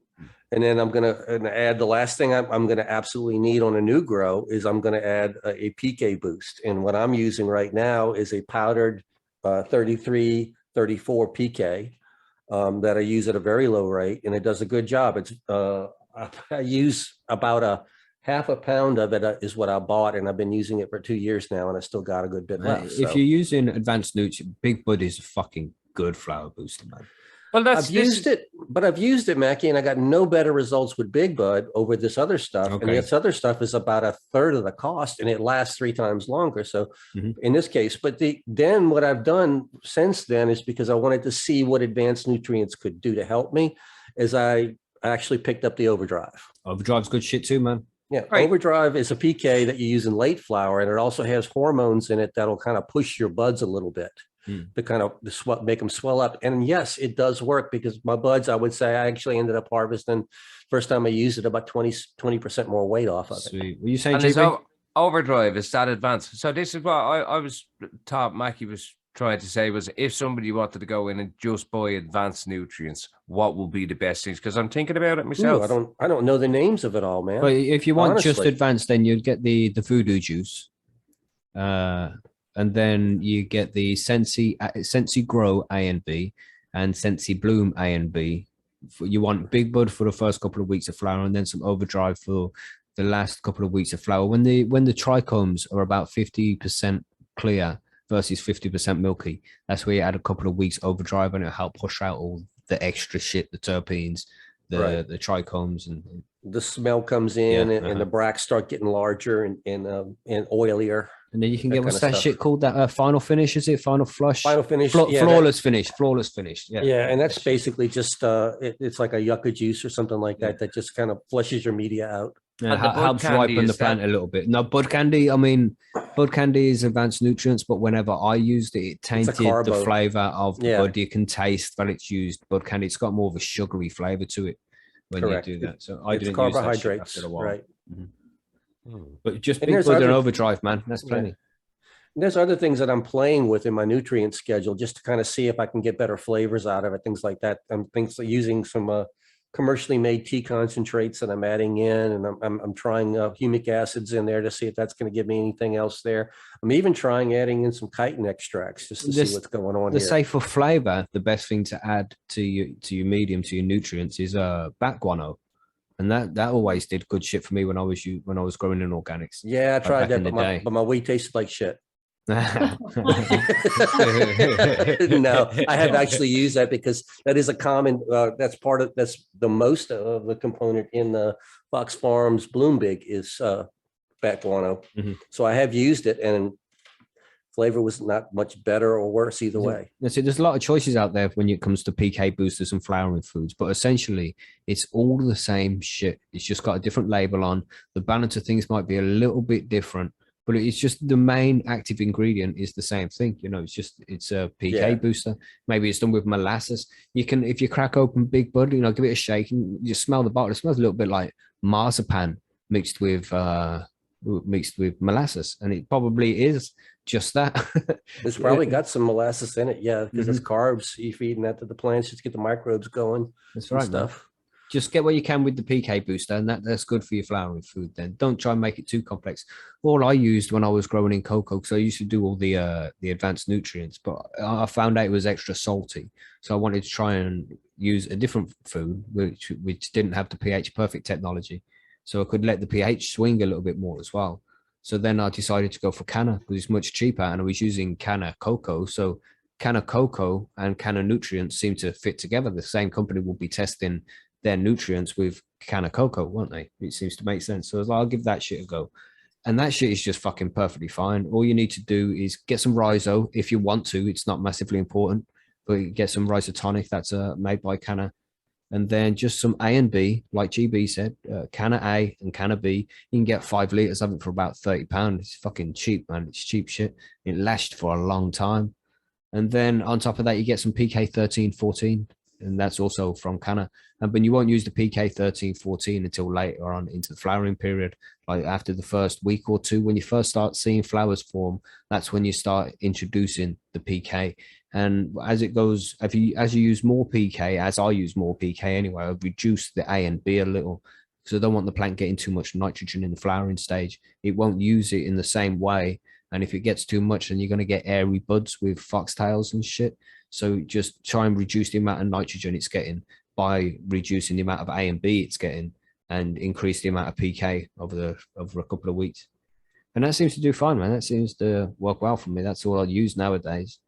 And then I'm going to add the last thing I'm going to absolutely need on a new grow is I'm going to add a PK boost. And what I'm using right now is a powdered 33, 34 PK that I use at a very low rate, and it does a good job. It's I use about half a pound of it is what I bought, and I've been using it for 2 years now, and I still got a good bit left. If you're using advanced nutrient, Big Bud is a fucking good flower booster, man. Well, I've used it, Mackie, and I got no better results with Big Bud over this other stuff. Okay. And this other stuff is about a third of the cost, and it lasts 3 times longer. So in this case, but then what I've done since then is because I wanted to see what advanced nutrients could do to help me, is I actually picked up the Overdrive. Overdrive's good shit too, man. Yeah, Right. Overdrive is a PK that you use in late flower, and it also has hormones in it that'll kind of push your buds a little bit to kind of make them swell up. And yes, it does work, because my buds, I would say, I actually ended up harvesting, first time I used it, about 20% more weight off of it. Sweet. Were you saying, And there's JB? Overdrive is that advanced. So this is what I was taught Mackie was trying to say, was if somebody wanted to go in and just buy advanced nutrients, what will be the best things? Because I'm thinking about it myself. Ooh, I don't know the names of it all, man. But if you want just honestly. advanced, then you'd get the voodoo juice. And then you get the Sensi Grow A and B and Sensi Bloom A and B. You want Big Bud for the first couple of weeks of flower, and then some Overdrive for the last couple of weeks of flower. When the trichomes are about 50% clear versus 50% milky, that's where you add a couple of weeks Overdrive, and it'll help push out all the extra shit, the terpenes, the trichomes, and the smell comes in, and the bracts start getting larger and oilier. And then you can get, what's kind that of shit called? That final finish, is it? Final flush? Final finish. Flawless finish. Flawless finish. Yeah. Yeah, and that's basically just it's like a yucca juice or something like that that just kind of flushes your media out. Yeah, And the bud helps candy, ripen the is plant a little bit. No, bud candy, I mean, bud candy is advanced nutrients, but whenever I used it, it tainted the carbo. flavor of the Yeah. bud. You can taste that it's used bud candy. It's got more of a sugary flavor to it when Correct. you do that. So I It's didn't carbohydrates, use that shit after a while. right? But just And Big there's Bud and other- Overdrive, man. That's plenty. And there's other things that I'm playing with in my nutrient schedule just to kind of see if I can get better flavors out of it, things like that. Things like using some commercially made tea concentrates that I'm adding in, and I'm trying humic acids in there to see if that's going to give me anything else there. I'm even trying adding in some chitin extracts just to see what's going on The here. say for flavor, the best thing to add to your medium, to your nutrients, is bat guano. And that always did good shit for me when I was growing in organics. Yeah, I tried back in that, the day. but my weed tasted like shit. No, No, I have actually used that because that is a common, that's the most of the component in the Fox Farms Bloom Big is bat guano. So I have used it, and flavor was not much better or worse either way. There's a lot of choices out there when it comes to PK boosters and flowering foods, but essentially it's all the same shit. It's just got a different label on. The balance of things might be a little bit different, but it's just the main active ingredient is the same thing. You know, it's a PK booster. Maybe it's done with molasses. You can, if you crack open Big Bud, you know, give it a shake and you smell the bottle. It smells a little bit like marzipan mixed with molasses, and it probably is just that. It's probably got some molasses in it, because it's carbs. You're feeding that to the plants just to get the microbes going. That's right, stuff. man. Just get what you can with the PK booster, and that's good for your flowering food. Then don't try and make it too complex. All I used when I was growing in cocoa, because I used to do all the advanced nutrients, but I found out it was extra salty, so I wanted to try and use a different food which didn't have the pH perfect technology, so I could let the pH swing a little bit more as well. So then I decided to go for Canna because it's much cheaper, and I was using Canna cocoa. So Canna cocoa and Canna nutrients seem to fit together. The same company will be testing their nutrients with Canna cocoa, won't they? It seems to make sense. So I'll give that shit a go. And that shit is just fucking perfectly fine. All you need to do is get some rhizo if you want to. It's not massively important, but get some rhizotonic that's made by Canna. And then just some A and B, like GB said, Canna A and Canna B. You can get 5 liters of it for about £30. It's fucking cheap, man. It's cheap shit. It lasts for a long time. And then on top of that, you get some PK 13-14, and that's also from Canna. But you won't use the PK 13-14 until later on into the flowering period, like after the first week or two. When you first start seeing flowers form, that's when you start introducing the PK. And as it goes, as you use more PK, as I use more PK anyway, I've reduced the A and B a little, because I don't want the plant getting too much nitrogen in the flowering stage. It won't use it in the same way. And if it gets too much, then you're going to get airy buds with foxtails and shit. So just try and reduce the amount of nitrogen it's getting by reducing the amount of A and B it's getting. and increase the amount of PK over a couple of weeks. And that seems to do fine, man. That seems to work well for me. That's all I use nowadays.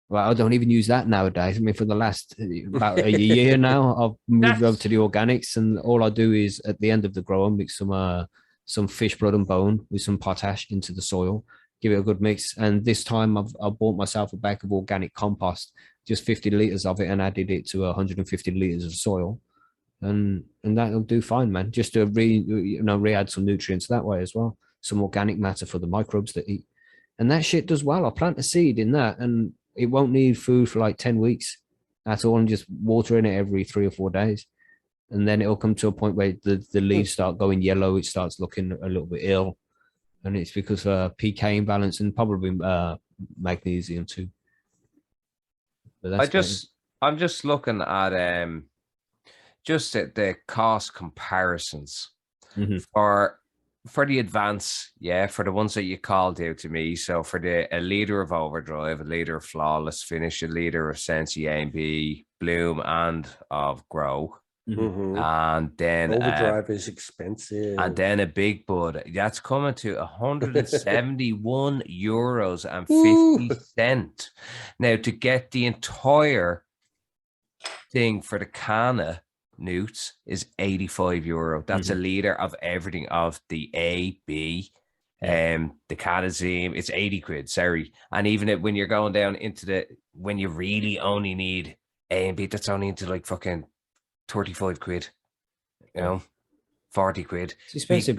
Well, I don't even use that nowadays. I mean, for the last about a year now, I've moved over to the organics, and all I do is at the end of the grower mix some fish blood and bone with some potash into the soil, give it a good mix. And this time I've bought myself a bag of organic compost, just 50 liters of it, and added it to 150 liters of soil, and that'll do fine, man. Just to re-add some nutrients that way as well, some organic matter for the microbes that eat, and that shit does well. I plant a seed in that, and it won't need food for like 10 weeks at all, and just water in it every 3 or 4 days. And then it'll come to a point where the leaves start going yellow. It starts looking a little bit ill. And it's because of PK imbalance and probably magnesium too. But I'm just looking at just the cost comparisons for the advance, for the ones that you called out to me. So for a liter of Overdrive, a liter of Flawless Finish, a liter of Sensi A&B, Bloom, and of Grow. And then Overdrive is expensive. And then a Big Bud, that's coming to 171 euros and 50 cents. Now, to get the entire thing for the canna newts is 85 euro. That's a liter of everything, of the A, B, the Catazine. It's 80 quid, sorry. And even when you're going down into when you really only need A and B, that's only into like fucking 35 quid, 40 quid. It's expensive,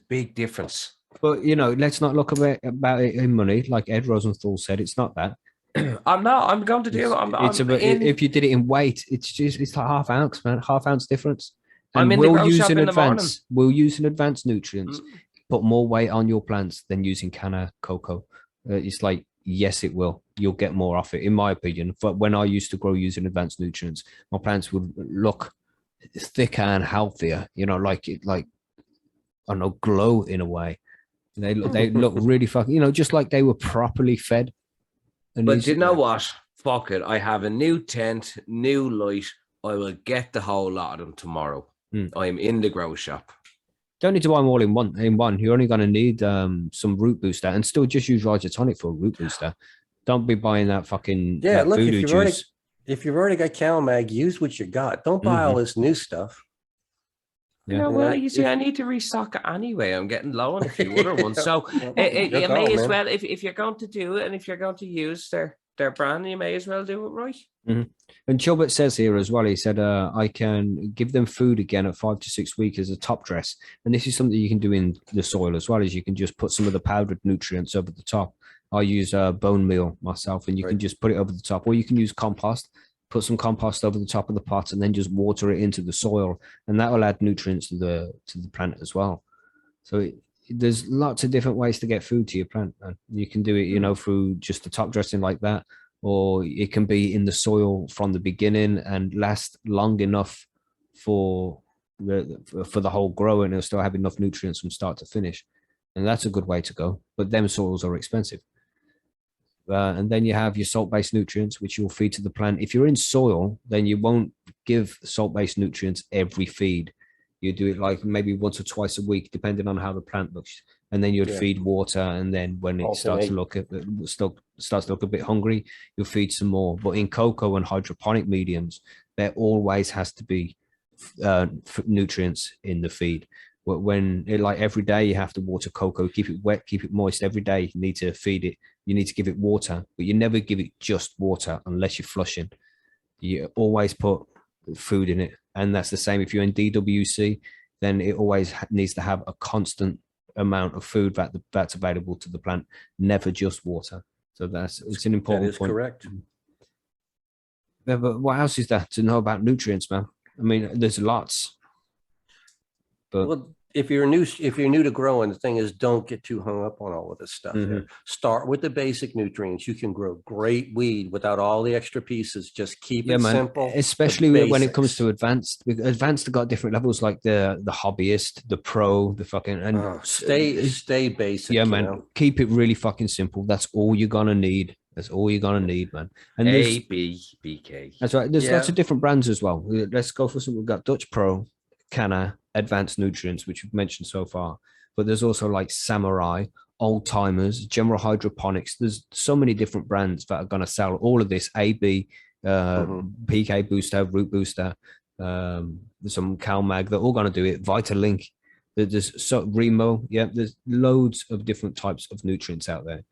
big difference. But let's not look about it in money. Like Ed Rosenthal said, it's not that. I'm going to do. If you did it in weight, it's like half ounce, man. Half ounce difference. And I'm in we'll the grow use shop in in the morning. advance. We'll use in advanced nutrients. Put more weight on your plants than using canna cocoa. It's like, yes, it will. You'll get more off it, in my opinion. But when I used to grow using advanced nutrients, my plants would look thicker and healthier. Like I don't know, glow in a way. They look really fucking, just like they were properly fed. And but you know what? Fuck it. I have a new tent, new light. I will get the whole lot of them tomorrow. I'm in the grow shop. Don't need to buy them all in one. You're only going to need some root booster, and still just use Rhizotonic for a root booster. Don't be buying that fucking look, voodoo juice. If you've already got CalMag, use what you got. Don't buy all this new stuff. Well, you see, I need to restock it anyway. I'm getting low on a few other ones. So you may as well, if you're going to do it and if you're going to use their brand, you may as well do it right. And Chilbert says here as well, he said, I can give them food again at 5 to 6 weeks as a top dress. And this is something you can do in the soil as well, as you can just put some of the powdered nutrients over the top. I use bone meal myself, and you can just put it over the top, or you can use compost. Put some compost over the top of the pot and then just water it into the soil, and that will add nutrients to the plant as well. So there's lots of different ways to get food to your plant. And you can do it, through just the top dressing like that, or it can be in the soil from the beginning and last long enough for the whole grow, and it'll still have enough nutrients from start to finish. And that's a good way to go. But them soils are expensive. And then you have your salt-based nutrients, which you'll feed to the plant. If you're in soil, then you won't give salt-based nutrients every feed. You do it like maybe once or twice a week, depending on how the plant looks. And then you'd feed water, and then when it starts to look a bit hungry, you'll feed some more. But in cocoa and hydroponic mediums, there always has to be nutrients in the feed. When like every day you have to water cocoa, keep it wet, keep it moist every day. You need to feed it. You need to give it water, but you never give it just water unless you're flushing. You always put food in it, and that's the same if you're in DWC. Then it always needs to have a constant amount of food that's available to the plant, never just water. So it's an important point. That is correct. Yeah, but what else is there to know about nutrients, man? I mean, there's lots. But well, if you're new to growing, the thing is, don't get too hung up on all of this stuff. Start with the basic nutrients. You can grow great weed without all the extra pieces. Just keep it simple. Especially when it comes to advanced. Advanced have got different levels, like the hobbyist, the pro, the fucking stay basic. Yeah, man. Keep it really fucking simple. That's all you're gonna need. That's all you're gonna need, man. And A, B, BK. That's right. There's lots of different brands as well. Let's go for some. We've got Dutch Pro, Canna, Advanced Nutrients, which we've mentioned so far, but there's also like Samurai, Old Timers, General Hydroponics. There's so many different brands that are going to sell all of this AB, PK Booster, Root Booster, some CalMag. They're all going to do it. Vitalink. There's so Remo. Yeah, there's loads of different types of nutrients out there,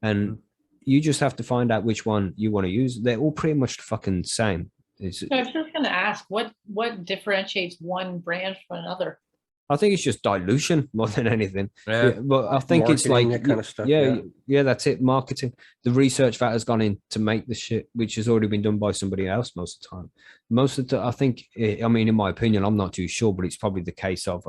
and you just have to find out which one you want to use. They're all pretty much the fucking same. I was just going to ask, what differentiates one brand from another? I think it's just dilution more than anything. Yeah. But I think it's like that kind of stuff. Yeah, that's it. Marketing, the research that has gone in to make the shit, which has already been done by somebody else most of the time. Most of the, I think, I mean, in my opinion, I'm not too sure, but it's probably the case of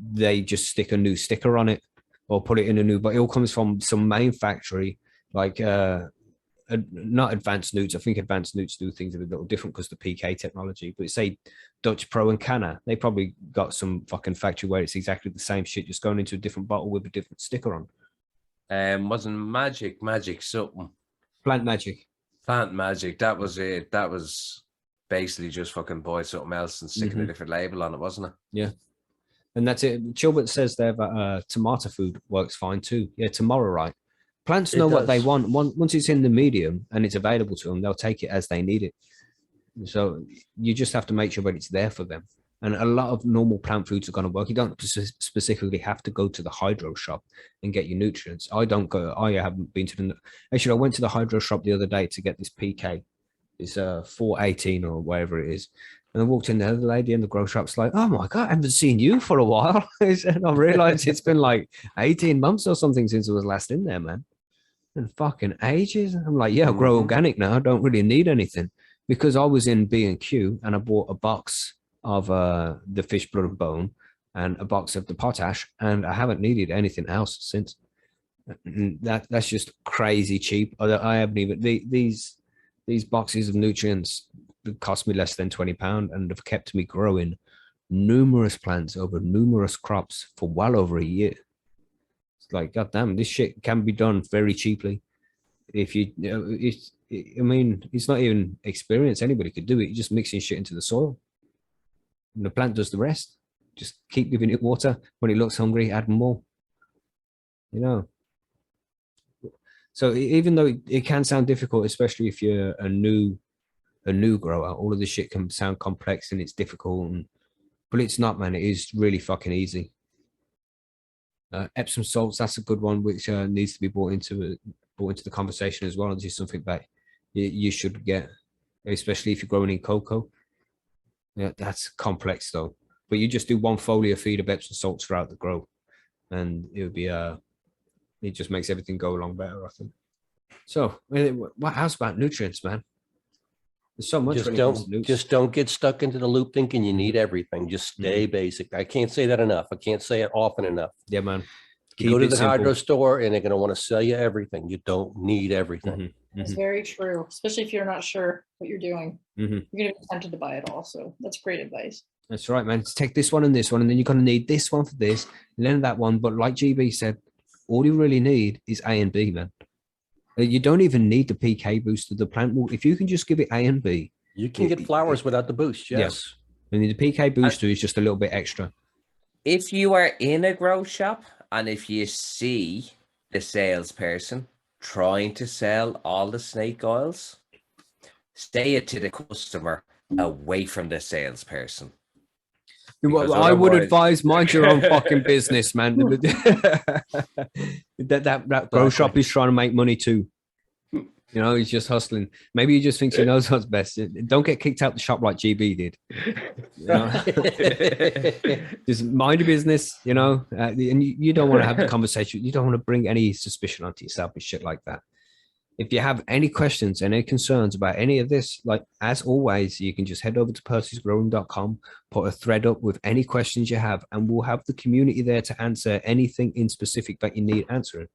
they just stick a new sticker on it or put it in a new, but it all comes from some main factory, like not Advanced Newts. I think Advanced Newts do things a little different because the PK technology, but say Dutch Pro and Canna, they probably got some fucking factory where it's exactly the same shit, just going into a different bottle with a different sticker on. Wasn't magic something. Plant Magic. That was it. That was basically just fucking buy something else and sticking a different label on it, wasn't it? Yeah. And that's it. Chilbert says there that tomato food works fine too. Yeah, tomorrow, right? Plants know what they want. Once it's in the medium and it's available to them, they'll take it as they need it. So you just have to make sure that it's there for them. And a lot of normal plant foods are going to work. You don't specifically have to go to the hydro shop and get your nutrients. I haven't been to the... Actually, I went to the hydro shop the other day to get this PK. It's 418 or whatever it is. And I walked in there, the lady in the grow shop's like, oh my God, I haven't seen you for a while. And I realized it's been like 18 months or something since I was last in there, man. And fucking ages. I'm like, yeah, I grow organic now. I don't really need anything. Because I was in B&Q and I bought a box of the fish blood and bone and a box of the potash, and I haven't needed anything else since. That's just crazy cheap. I haven't even... These boxes of nutrients cost me less than £20 and have kept me growing numerous plants over numerous crops for well over a year. It's like, goddamn, this shit can be done very cheaply. If I mean, it's not even experience. Anybody could do it. You're just mixing shit into the soil. And the plant does the rest. Just keep giving it water. When it looks hungry, add more. You know. So even though it can sound difficult, especially if you're a new grower, all of this shit can sound complex and it's difficult, but it's not, man. It is really fucking easy. Epsom salts, that's a good one, which needs to be brought into the conversation as well. This is something that you should get, especially if you're growing in cocoa. Yeah, that's complex though. But you just do one foliar feed of Epsom salts throughout the grow, and it would be it just makes everything go along better, I think. So, what else about nutrients, man? There's so much. Just don't get stuck into the loop thinking you need everything. Just stay basic. I can't say that enough. I can't say it often enough. Yeah, man. You go to the hydro store and they're going to want to sell you everything. You don't need everything. That's very true, especially if you're not sure what you're doing. You're going to be tempted to buy it all. So that's great advice. That's right, man. Take this one and this one, and then you're going to need this one for this, and then that one. But like GB said, all you really need is A and B, man. You don't even need the PK booster. The plant will, if you can just give it A and B. You can get flowers without the boost, yes. And the PK booster is just a little bit extra. If you are in a grow shop and if you see the salesperson trying to sell all the snake oils, say it to the customer away from the salesperson. Well, I would advise mind your own fucking business, man. that grow shop is trying to make money too. You know, he's just hustling. Maybe he just thinks he knows what's best. Don't get kicked out the shop like GB did. You know? Just mind your business, you know. And you don't want to have the conversation. You don't want to bring any suspicion onto yourself and shit like that. If you have any questions, any concerns about any of this, like as always, you can just head over to percysgrowing.com, put a thread up with any questions you have, and we'll have the community there to answer anything in specific that you need answering.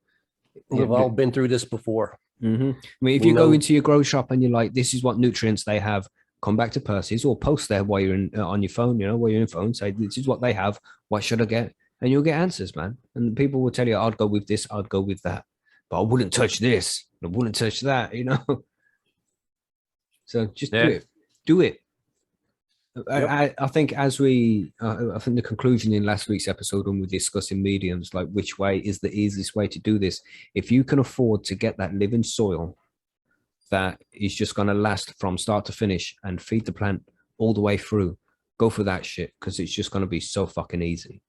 We've all been through this before. I mean, if you go into your grow shop and you're like, this is what nutrients they have, come back to Percy's or post there while you're on your phone, you know, while you're in phone, say, this is what they have. What should I get? And you'll get answers, man. And people will tell you, I'd go with this, I'd go with that. But I wouldn't touch this. I wouldn't touch that, you know. So just do it. I think I think the conclusion in last week's episode when we're discussing mediums, like which way is the easiest way to do this. If you can afford to get that living soil that is just going to last from start to finish and feed the plant all the way through, go for that shit, because it's just going to be so fucking easy.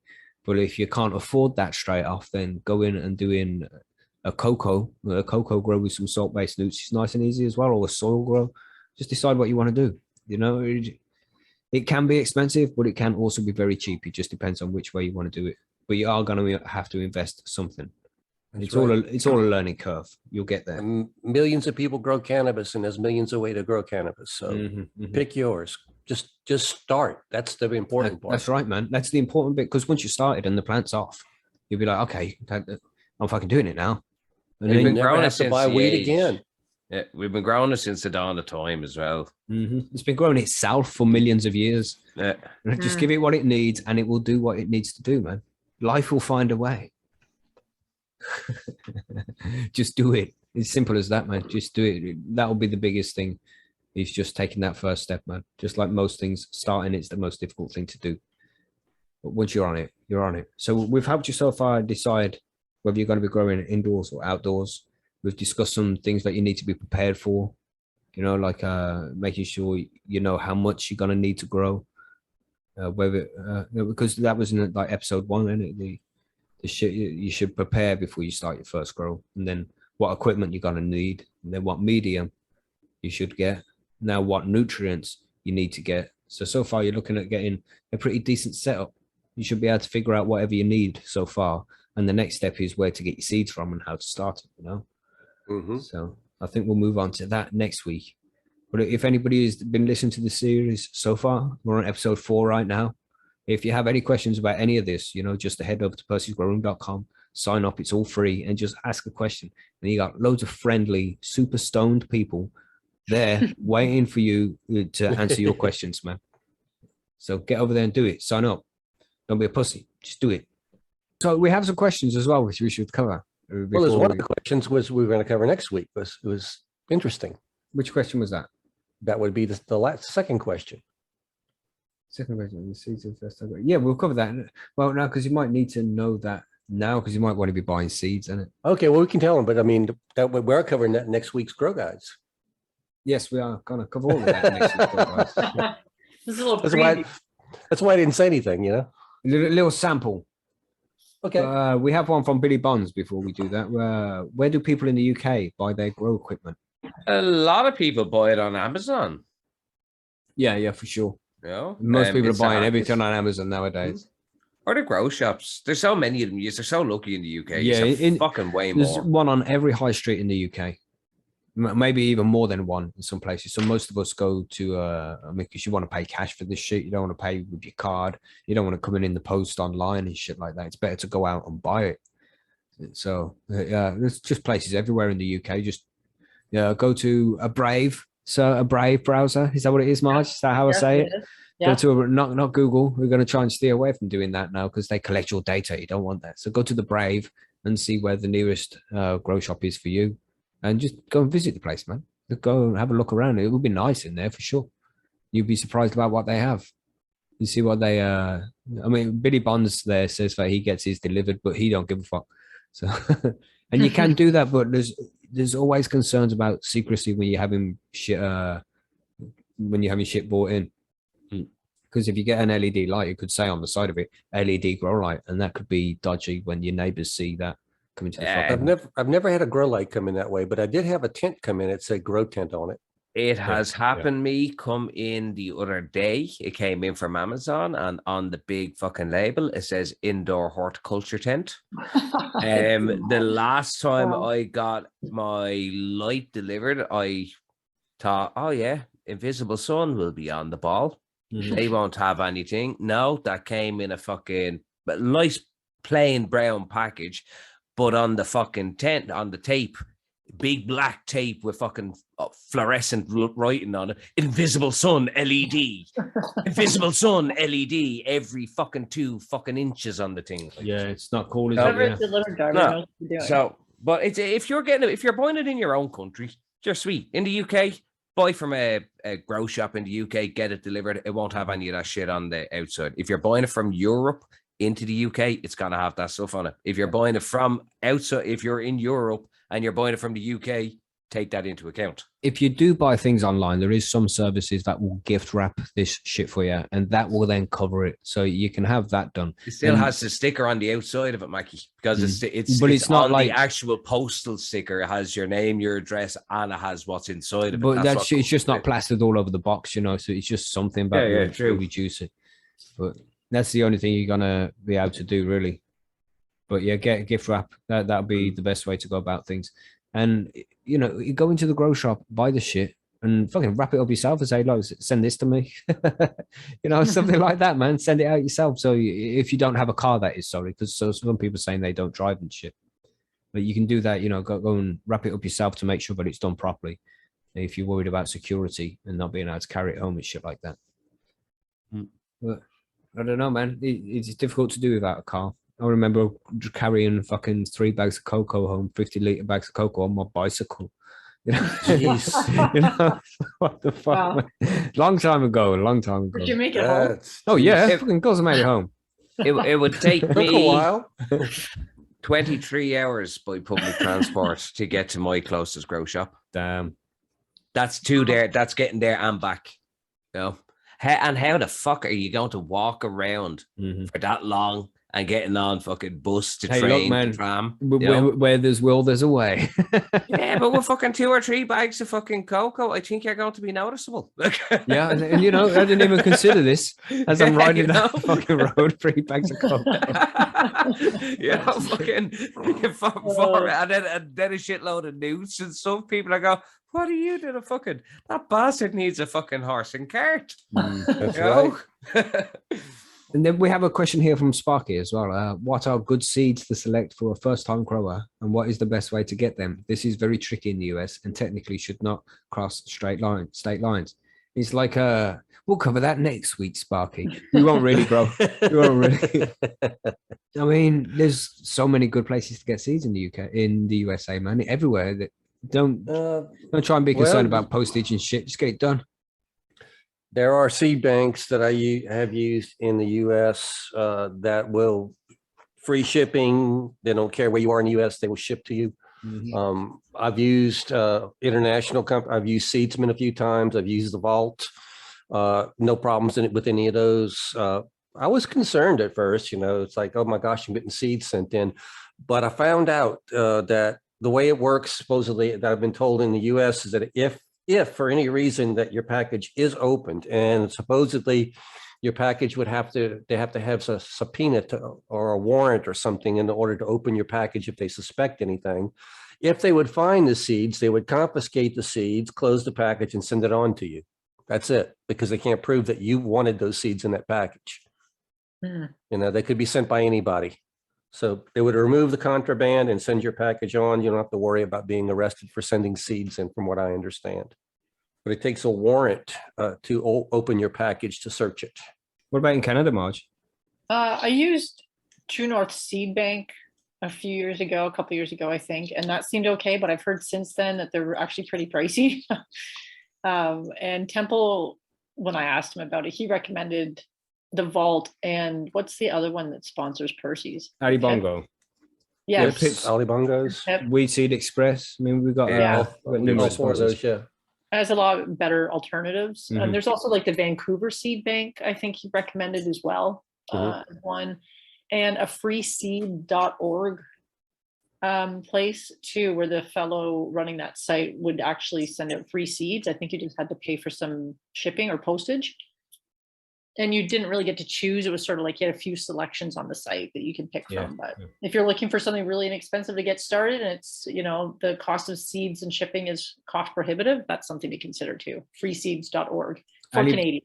But if you can't afford that straight off, then go in and do in a coco grow with some salt-based nutes. It's nice and easy as well, or a soil grow. Just decide what you want to do. You know, it can be expensive, but it can also be very cheap. It just depends on which way you want to do it. But you are going to have to invest something. It's all a learning curve. You'll get there. Millions of people grow cannabis, and there's millions of ways to grow cannabis. So pick yours. Just start. That's the important part. That's right, man. That's the important bit, because once you started and the plant's off, you'll be like, okay, I'm fucking doing it now. And then We've you been never growing it have to since buy the weed age. again. Yeah, we've been growing it since the dawn of time as well. It's been growing itself for millions of years. Yeah. Just give it what it needs, and it will do what it needs to do, man. Life will find a way. Just do it. It's simple as that, man. Just do it. That will be the biggest thing, is just taking that first step, man. Just like most things, starting it's the most difficult thing to do. But once you're on it, you're on it. So we've helped you so far decide whether you're going to be growing indoors or outdoors. We've discussed some things that you need to be prepared for, you know, like making sure you know how much you're going to need to grow. Because that was in like episode 1, isn't it? The shit you should prepare before you start your first grow, and then what equipment you're going to need, and then what medium you should get. Now, what nutrients you need to get. So far, you're looking at getting a pretty decent setup. You should be able to figure out whatever you need so far. And the next step is where to get your seeds from and how to start it, you know? So I think we'll move on to that next week. But if anybody has been listening to the series so far, we're on episode 4 right now. If you have any questions about any of this, you know, just head over to percysgrowroom.com, sign up. It's all free, and just ask a question. And you got loads of friendly, super stoned people there waiting for you to answer your questions, man. So get over there and do it. Sign up. Don't be a pussy. Just do it. So we have some questions as well, which we should cover. Well, there's one of the questions we were going to cover next week. It was interesting. Which question was that? That would be the second question. Second question. The seeds of first time. Yeah, we'll cover that. Well, now, because you might need to know that now, because you might want to be buying seeds, isn't it? Okay, well, we can tell them, but I mean, that we're covering that next week's grow guides. Yes, we are going to cover all of that next week's grow guides. This is a little That's why I didn't say anything, you know? A little sample. Okay. We have one from Billy Bonds before we do that. Where do people in the UK buy their grow equipment? A lot of people buy it on Amazon. Yeah, for sure. You know? Most people are buying everything on Amazon nowadays. Or the grow shops. There's so many of them. They're so lucky in the UK. Yeah, fucking way there's more. one on every high street in the UK. Maybe even more than one in some places. So most of us go to, I mean, because you want to pay cash for this shit. You don't want to pay with your card. You don't want to come in the post online and shit like that. It's better to go out and buy it. So there's just places everywhere in the UK. Just go to a Brave browser. Is that what it is, Marge? Is that how I say it? Yeah. Go to not Google. We're going to try and steer away from doing that now because they collect your data. You don't want that. So go to the Brave and see where the nearest grow shop is for you. And just go and visit the place, man. Go and have a look around. It will be nice in there for sure. You'll be surprised about what they have. You see what they I mean, Billy Bonds there says that he gets his delivered, but he don't give a fuck. So and you can do that, but there's always concerns about secrecy when you're having shit bought in. Because if you get an LED light, it could say on the side of it LED grow light, and that could be dodgy when your neighbors see that. Coming to the I've never had a grow light come in that way, but I did have a tent come in. It said grow tent on it. It has happened me come in the other day. It came in from Amazon, and on the big fucking label it says indoor horticulture tent. The last time I got my light delivered, I thought, oh yeah, Invisible Sun will be on the ball. They won't have anything. No, that came in a fucking nice plain brown package. But on the fucking tent, on the tape, big black tape with fucking fluorescent writing on it, Invisible Sun LED, Invisible Sun LED, every fucking 2 fucking inches on the thing. Yeah, it's not cool. Is So, but it's if you're buying it in your own country, you're sweet. In the UK, buy from a grow shop in the UK, get it delivered. It won't have any of that shit on the outside. If you're buying it from Europe into the UK, it's gonna have that stuff on it. If you're buying it from outside, if you're in Europe and you're buying it from the UK, take that into account. If you do buy things online, there is some services that will gift wrap this shit for you, and that will then cover it, so you can have that done. It still has the sticker on the outside of it, Mackie, because it's not on like the actual postal sticker. It has your name, your address, and it has what's inside of it. But it's just not plastered all over the box, you know. So it's just something about to reduce it. But that's the only thing you're gonna be able to do, really. But yeah, get a gift wrap. That'll be the best way to go about things. And you know, you go into the grow shop, buy the shit, and fucking wrap it up yourself and say, "Look, send this to me," you know, something like that, man. Send it out yourself. So if you don't have a car, that is because some people saying they don't drive and shit, but you can do that. You know, go and wrap it up yourself to make sure that it's done properly. If you're worried about security and not being able to carry it home and shit like that. But I don't know, man. It's difficult to do without a car. I remember carrying fucking 3 bags of cocoa home, 50-liter bags of cocoa on my bicycle. You know, jeez. You know, what the fuck? Wow. Long time ago. Did you make it home? Oh yeah, fucking goes made it home. It would take Took a me while. 23 hours by public transport to get to my closest grow shop. Damn. That's 2 there. That's getting there and back. You know? And how the fuck are you going to walk around for that long and getting on fucking bus to train to tram? Where there's will, there's a way. Yeah, but with fucking 2 or 3 bags of fucking cocoa, I think you're going to be noticeable. Yeah, and you know, I didn't even consider this as I'm riding down the fucking road, 3 bags of cocoa. You know, fucking and then a shitload of news and stuff. People are going, "What are you doing? Fucking that bastard needs a fucking horse and cart." That's right. And then we have a question here from Sparky as well. What are good seeds to select for a first-time grower, and what is the best way to get them? This is very tricky in the US and technically should not cross state lines. It's like we'll cover that next week, Sparky. We won't really grow. We won't really. I mean, there's so many good places to get seeds in the UK, in the USA, man. Everywhere. That don't try and be concerned about postage and shit. Just get it done. There are seed banks that I have used in the US that will free shipping. They don't care where you are in the US, they will ship to you. I've used international company. I've used Seedsman a few times. I've used the Vault. No problems with any of those. I was concerned at first, you know, it's like, oh my gosh, I'm getting seeds sent in. But I found out that the way it works, supposedly, that I've been told in the US, is that if for any reason that your package is opened and supposedly your package would have to have a subpoena or a warrant or something in order to open your package if they suspect anything. If they would find the seeds, they would confiscate the seeds, close the package, and send it on to you. That's it, because they can't prove that you wanted those seeds in that package. You know, they could be sent by anybody. So they would remove the contraband and send your package on. You don't have to worry about being arrested for sending seeds in, from what I understand. But it takes a warrant to open your package to search it. What about in Canada, Marge? I used True North Seed Bank a couple years ago, I think, and that seemed okay. But I've heard since then that they're actually pretty pricey. And Temple, when I asked him about it, he recommended the Vault, and what's the other one that sponsors Percy's? Ali Bongo. Yeah, Ali Bongos. Weed Seed Express. I mean, we've got numerous of those, yeah. It has a lot better alternatives. And there's also like the Vancouver Seed Bank, I think he recommended as well. One, and a freeseed.org place too, where the fellow running that site would actually send out free seeds. I think you just had to pay for some shipping or postage. And you didn't really get to choose. It was sort of like you had a few selections on the site that you can pick from. But if you're looking for something really inexpensive to get started, and it's, you know, the cost of seeds and shipping is cost prohibitive, that's something to consider too. freeseeds.org for Canadian.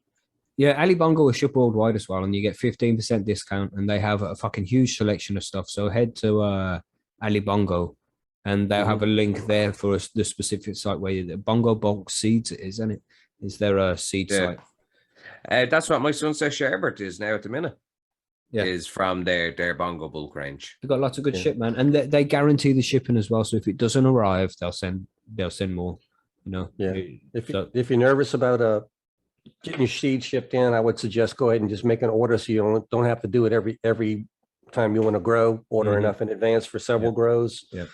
Yeah, Ali Bongo will ship worldwide as well, and you get 15% discount, and they have a fucking huge selection of stuff. So head to Ali Bongo, and they'll have a link there for the specific site where the Bongo Bulk Seeds isn't it? Is there a seed site? That's what my son says Sherbert is now at the minute. Yeah, is from their Bongo bulk range. They've got lots of good shit, man, and they guarantee the shipping as well. So if it doesn't arrive, they'll send more. you know. Yeah. So- If you're nervous about getting your seed shipped in, I would suggest go ahead and just make an order so you don't have to do it every time you want to grow. Order Mhm. enough in advance for several grows. Yeah.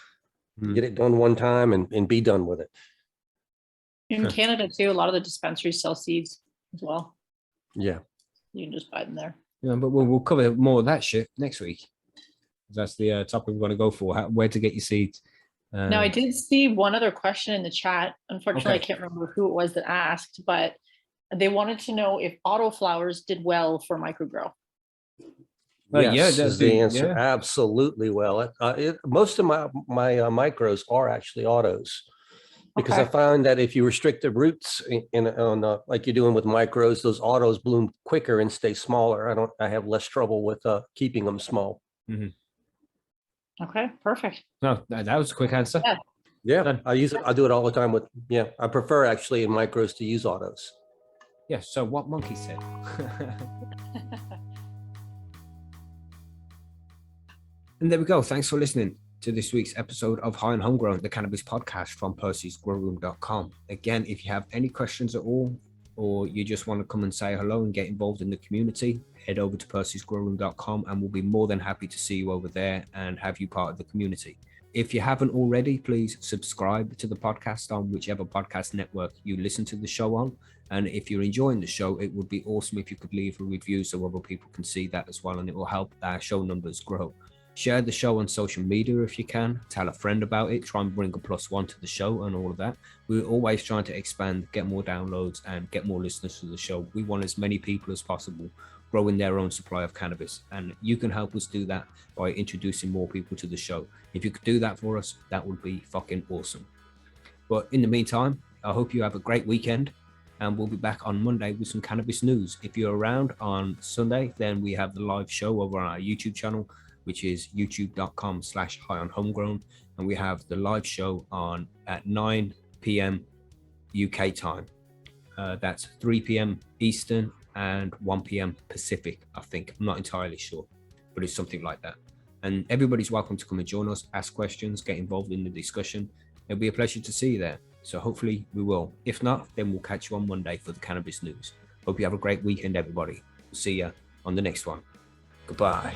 Get it done one time and be done with it. In Canada too, a lot of the dispensaries sell seeds as well. Yeah. You can just buy them there. Yeah, but we'll cover more of that shit next week. That's the topic we're going to go for, where to get your seeds. Now, I did see one other question in the chat. Unfortunately, Okay. I can't remember who it was that asked, but they wanted to know if auto flowers did well for microgrow. Yes, that's is the answer. yeah. Absolutely. Well, most of my micros are actually autos, because I Okay. found that if you restrict the roots like you're doing with micros, those autos bloom quicker and stay smaller. I have less trouble with keeping them small. Mm-hmm. Okay, perfect. No, that was a quick answer. Yeah. Yeah, Done. I use it. I do it all the time I prefer actually in micros to use autos. Yeah. So what Monkey said. And there we go. Thanks for listening to this week's episode of High and Homegrown, the cannabis podcast from Percy'sGrowroom.com. Again, if you have any questions at all, or you just want to come and say hello and get involved in the community, head over to Percy'sGrowroom.com and we'll be more than happy to see you over there and have you part of the community. If you haven't already, please subscribe to the podcast on whichever podcast network you listen to the show on. And if you're enjoying the show, it would be awesome if you could leave a review so other people can see that as well, and it will help our show numbers grow. Share the show on social media if you can. Tell a friend about it. Try and bring a +1 to the show and all of that. We're always trying to expand, get more downloads, and get more listeners to the show. We want as many people as possible growing their own supply of cannabis, and you can help us do that by introducing more people to the show. If you could do that for us, that would be fucking awesome. But in the meantime, I hope you have a great weekend, and we'll be back on Monday with some cannabis news. If you're around on Sunday, then we have the live show over on our YouTube channel, which is youtube.com/high-on-homegrown. And we have the live show on at 9 p.m. UK time. That's 3 p.m. Eastern and 1 p.m. Pacific, I think. I'm not entirely sure, but it's something like that. And everybody's welcome to come and join us, ask questions, get involved in the discussion. It'll be a pleasure to see you there. So hopefully we will. If not, then we'll catch you on Monday for the cannabis news. Hope you have a great weekend, everybody. We'll see you on the next one. Goodbye.